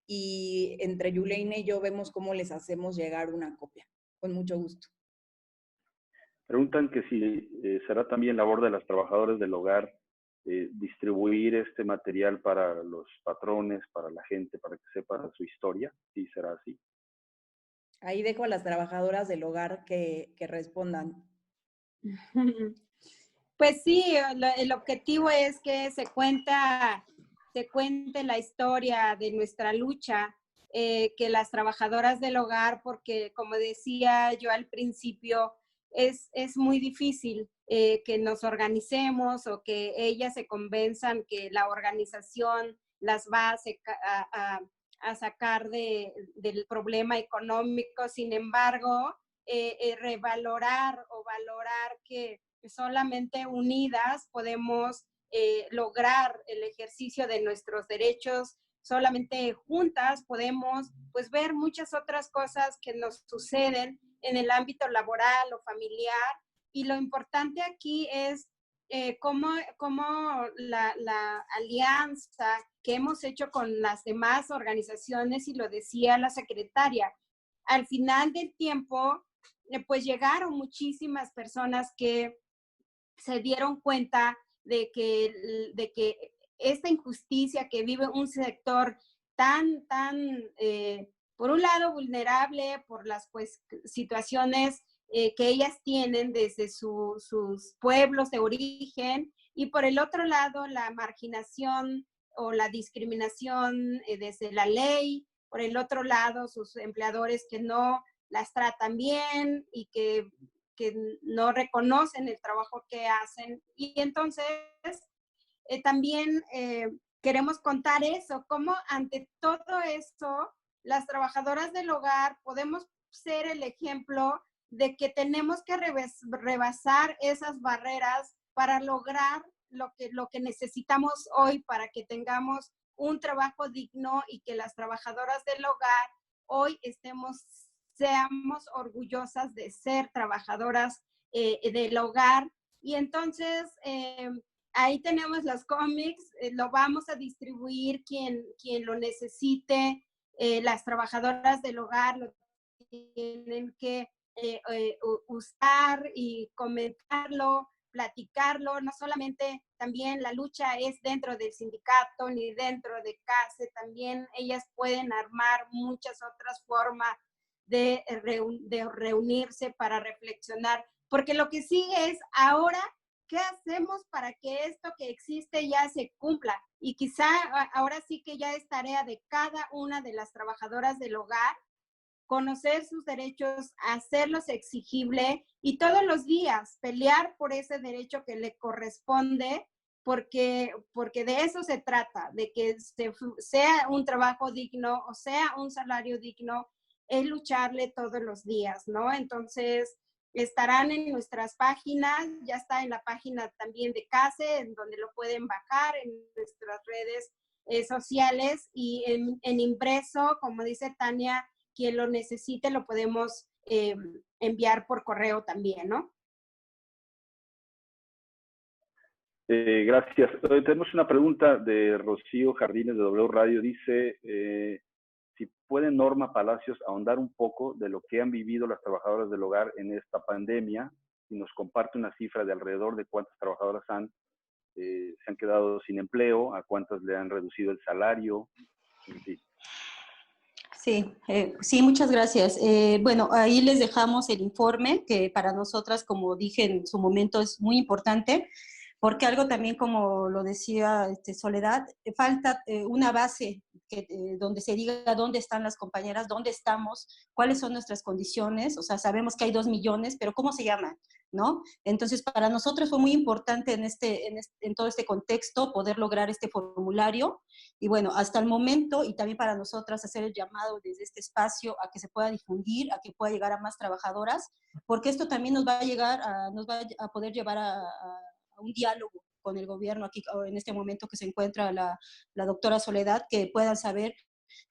y entre Yuleine y yo vemos cómo les hacemos llegar una copia. Con mucho gusto. Preguntan que si será también labor de las trabajadoras del hogar distribuir este material para los patrones, para la gente, para que sepa su historia. ¿Sí será así? Ahí dejo a las trabajadoras del hogar que respondan. Pues sí, el objetivo es que se cuente la historia de nuestra lucha, que las trabajadoras del hogar, porque como decía yo al principio, es muy difícil que nos organicemos o que ellas se convenzan que la organización las va a sacar del problema económico. Sin embargo, revalorar o valorar que solamente unidas podemos lograr el ejercicio de nuestros derechos, solamente juntas podemos pues ver muchas otras cosas que nos suceden en el ámbito laboral o familiar, y lo importante aquí es cómo la alianza que hemos hecho con las demás organizaciones, y lo decía la secretaria, al final del tiempo pues llegaron muchísimas personas que se dieron cuenta de que esta injusticia que vive un sector tan, por un lado vulnerable por las pues, situaciones que ellas tienen desde sus pueblos de origen, y por el otro lado la marginación o la discriminación desde la ley, por el otro lado sus empleadores que no las tratan bien y que no reconocen el trabajo que hacen. Y entonces también queremos contar eso, cómo ante todo eso las trabajadoras del hogar podemos ser el ejemplo de que tenemos que rebasar esas barreras para lograr lo que necesitamos hoy para que tengamos un trabajo digno y que las trabajadoras del hogar hoy seamos orgullosas de ser trabajadoras del hogar. Y entonces ahí tenemos los cómics, lo vamos a distribuir quien lo necesite. Las trabajadoras del hogar lo tienen que usar y comentarlo, platicarlo. No solamente también la lucha es dentro del sindicato ni dentro de CASE, también ellas pueden armar muchas otras formas de reunirse para reflexionar, porque lo que sigue es ahora, ¿qué hacemos para que esto que existe ya se cumpla? Y quizá ahora sí que ya es tarea de cada una de las trabajadoras del hogar conocer sus derechos, hacerlos exigible y todos los días pelear por ese derecho que le corresponde, porque de eso se trata, de que sea un trabajo digno o sea un salario digno, es lucharle todos los días, ¿no? Entonces, estarán en nuestras páginas, ya está en la página también de CASE, en donde lo pueden bajar, en nuestras redes sociales, y en impreso, como dice Tania, quien lo necesite lo podemos enviar por correo también, ¿no? Gracias. Tenemos una pregunta de Rocío Jardines de W Radio. Dice, si puede Norma Palacios ahondar un poco de lo que han vivido las trabajadoras del hogar en esta pandemia y nos comparte una cifra de alrededor de cuántas trabajadoras se han quedado sin empleo, a cuántas le han reducido el salario, en fin. Sí, muchas gracias. Bueno, ahí les dejamos el informe que para nosotras, como dije en su momento, es muy importante, porque algo también, como lo decía Soledad, falta una base donde se diga dónde están las compañeras, dónde estamos, cuáles son nuestras condiciones. O sea, sabemos que hay 2 millones, pero ¿cómo se llaman? ¿No? Entonces, para nosotros fue muy importante en todo este contexto poder lograr este formulario. Y bueno, hasta el momento, y también para nosotras hacer el llamado desde este espacio a que se pueda difundir, a que pueda llegar a más trabajadoras, porque esto también nos va a poder llevar a un diálogo con el gobierno aquí en este momento que se encuentra la doctora Soledad, que puedan saber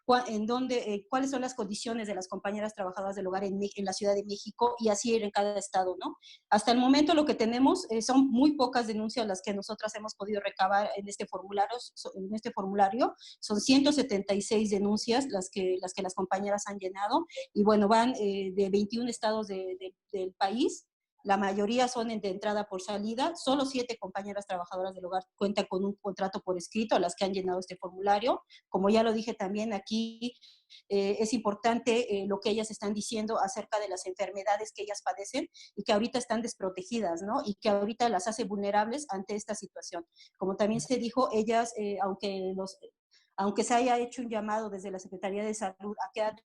cuáles son las condiciones de las compañeras trabajadoras del hogar en la Ciudad de México, y así ir en cada estado, ¿no? Hasta el momento lo que tenemos son muy pocas denuncias las que nosotras hemos podido recabar en este formulario. Son 176 denuncias las que las compañeras han llenado, y bueno, van de 21 estados del país. La mayoría son de entrada por salida. Solo 7 compañeras trabajadoras del hogar cuentan con un contrato por escrito, las que han llenado este formulario. Como ya lo dije también aquí, es importante lo que ellas están diciendo acerca de las enfermedades que ellas padecen y que ahorita están desprotegidas, ¿no? Y que ahorita las hace vulnerables ante esta situación. Como también se dijo, ellas, aunque se haya hecho un llamado desde la Secretaría de Salud a quédate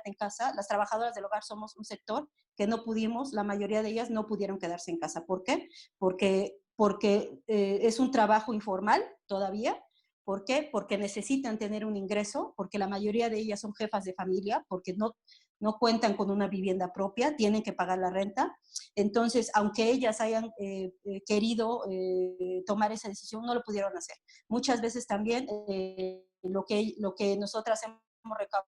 en casa, las trabajadoras del hogar somos un sector que la mayoría de ellas no pudieron quedarse en casa. ¿Por qué? Porque es un trabajo informal todavía. ¿Por qué? Porque necesitan tener un ingreso, porque la mayoría de ellas son jefas de familia, porque no cuentan con una vivienda propia, tienen que pagar la renta. Entonces, aunque ellas hayan querido tomar esa decisión, no lo pudieron hacer. Muchas veces también lo que nosotras hemos recabado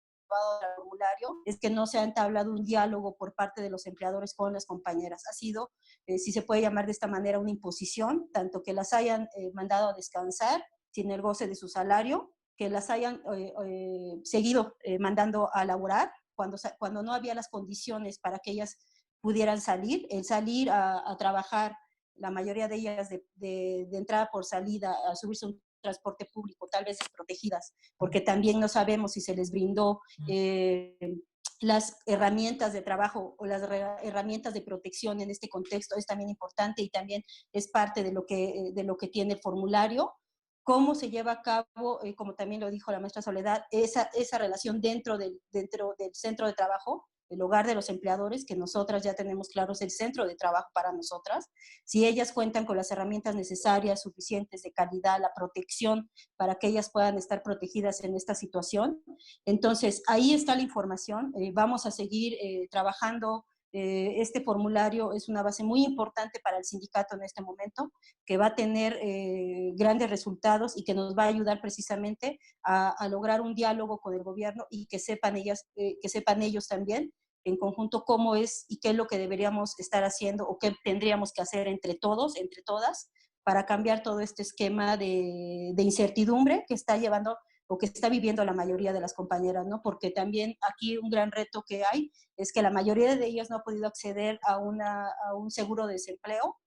del formulario es que no se ha entablado un diálogo por parte de los empleadores con las compañeras. Ha sido, si se puede llamar de esta manera, una imposición, tanto que las hayan mandado a descansar sin el goce de su salario, que las hayan seguido mandando a laborar cuando no había las condiciones para que ellas pudieran salir. El salir a trabajar, la mayoría de ellas de entrada por salida, a subirse a un transporte público, tal vez desprotegidas, porque también no sabemos si se les brindó las herramientas de trabajo o las herramientas de protección en este contexto. Es también importante y también es parte de lo que tiene el formulario. Cómo se lleva a cabo, como también lo dijo la maestra Soledad, esa relación dentro del centro de trabajo, el hogar de los empleadores, que nosotras ya tenemos claro es el centro de trabajo para nosotras. Si ellas cuentan con las herramientas necesarias, suficientes, de calidad, la protección para que ellas puedan estar protegidas en esta situación. Entonces, ahí está la información. Vamos a seguir trabajando. Este formulario es una base muy importante para el sindicato en este momento, que va a tener grandes resultados y que nos va a ayudar precisamente a lograr un diálogo con el gobierno y que sepan ellos también en conjunto cómo es y qué es lo que deberíamos estar haciendo o qué tendríamos que hacer entre todos, entre todas, para cambiar todo este esquema de incertidumbre que está llevando o que está viviendo la mayoría de las compañeras, ¿no? Porque también aquí un gran reto que hay es que la mayoría de ellas no ha podido acceder a un seguro de desempleo,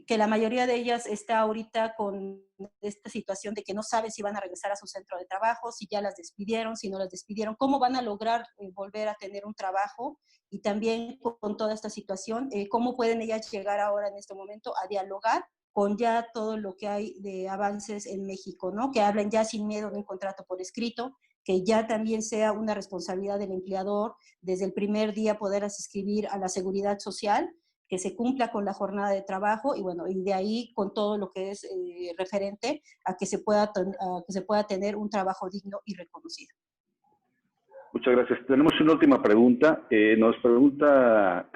que la mayoría de ellas está ahorita con esta situación de que no saben si van a regresar a su centro de trabajo, si ya las despidieron, si no las despidieron, cómo van a lograr volver a tener un trabajo, y también con toda esta situación, cómo pueden ellas llegar ahora en este momento a dialogar con ya todo lo que hay de avances en México, ¿no? Que hablen ya sin miedo de un contrato por escrito, que ya también sea una responsabilidad del empleador desde el primer día poder inscribir a la seguridad social, que se cumpla con la jornada de trabajo y bueno, y de ahí con todo lo que es referente a que se pueda tener un trabajo digno y reconocido. Muchas gracias. Tenemos una última pregunta. Nos pregunta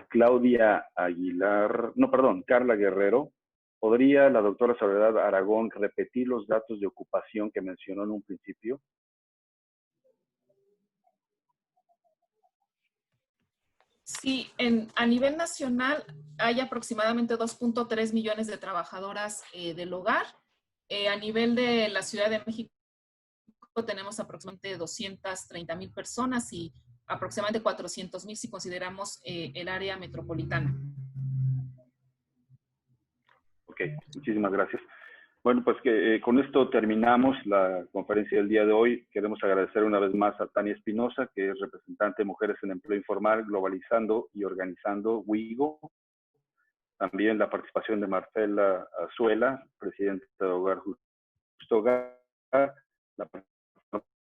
Carla Guerrero. ¿Podría la doctora Soledad Aragón repetir los datos de ocupación que mencionó en un principio? Sí, a nivel nacional hay aproximadamente 2.3 millones de trabajadoras del hogar. A nivel de la Ciudad de México tenemos aproximadamente 230,000 personas y aproximadamente 400,000 si consideramos el área metropolitana. Ok, muchísimas gracias. Bueno, pues que con esto terminamos la conferencia del día de hoy. Queremos agradecer una vez más a Tania Espinosa, que es representante de Mujeres en Empleo Informal, Globalizando y Organizando WIGO. También la participación de Marcela Azuela, presidenta de Hogar Justo Hogar, la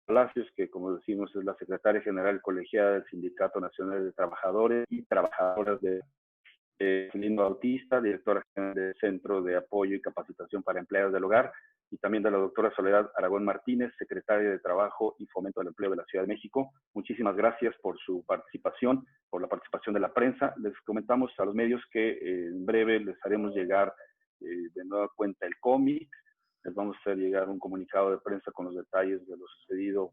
Palacios, que como decimos es la secretaria general colegiada del Sindicato Nacional de Trabajadores y Trabajadoras de Lindo Bautista, directora general del Centro de Apoyo y Capacitación para Empleados del Hogar, y también de la doctora Soledad Aragón Martínez, secretaria de Trabajo y Fomento del Empleo de la Ciudad de México. Muchísimas gracias por su participación, por la participación de la prensa. Les comentamos a los medios que en breve les haremos llegar de nueva cuenta el cómic. Les vamos a hacer llegar un comunicado de prensa con los detalles de lo sucedido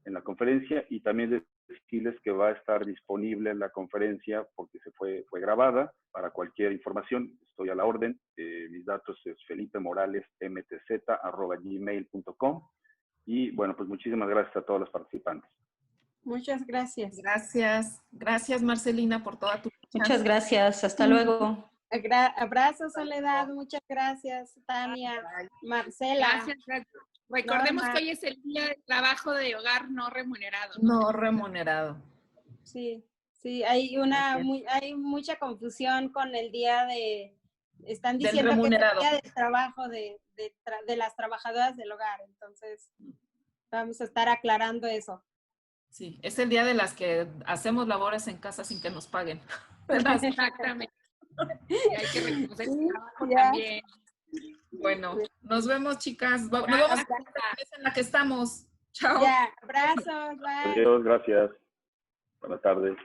en la conferencia, y también decirles que va a estar disponible la conferencia porque fue grabada. Para cualquier información estoy a la orden. Mis datos es felipemorales.mtz@gmail.com, y bueno, pues muchísimas gracias a todos los participantes. Muchas gracias. Gracias. Gracias, Marcelina, por toda tu... Muchas gracias. Hasta luego. Abrazos, Soledad. Muchas gracias, Tania. Marcela. Gracias, gracias. Recordemos que hoy es el día de trabajo de hogar no remunerado. No remunerado. Sí, sí, hay mucha confusión con el día de... Están diciendo que es el día del trabajo de las trabajadoras del hogar. Entonces, vamos a estar aclarando eso. Sí, es el día de las que hacemos labores en casa sin que nos paguen. Exactamente. Y hay que reconocer el trabajo también. Bueno, nos vemos, chicas. Nos vemos en la mesa en la que estamos. Chao. Ya, abrazos. Bye. Adiós, gracias. Buenas tardes.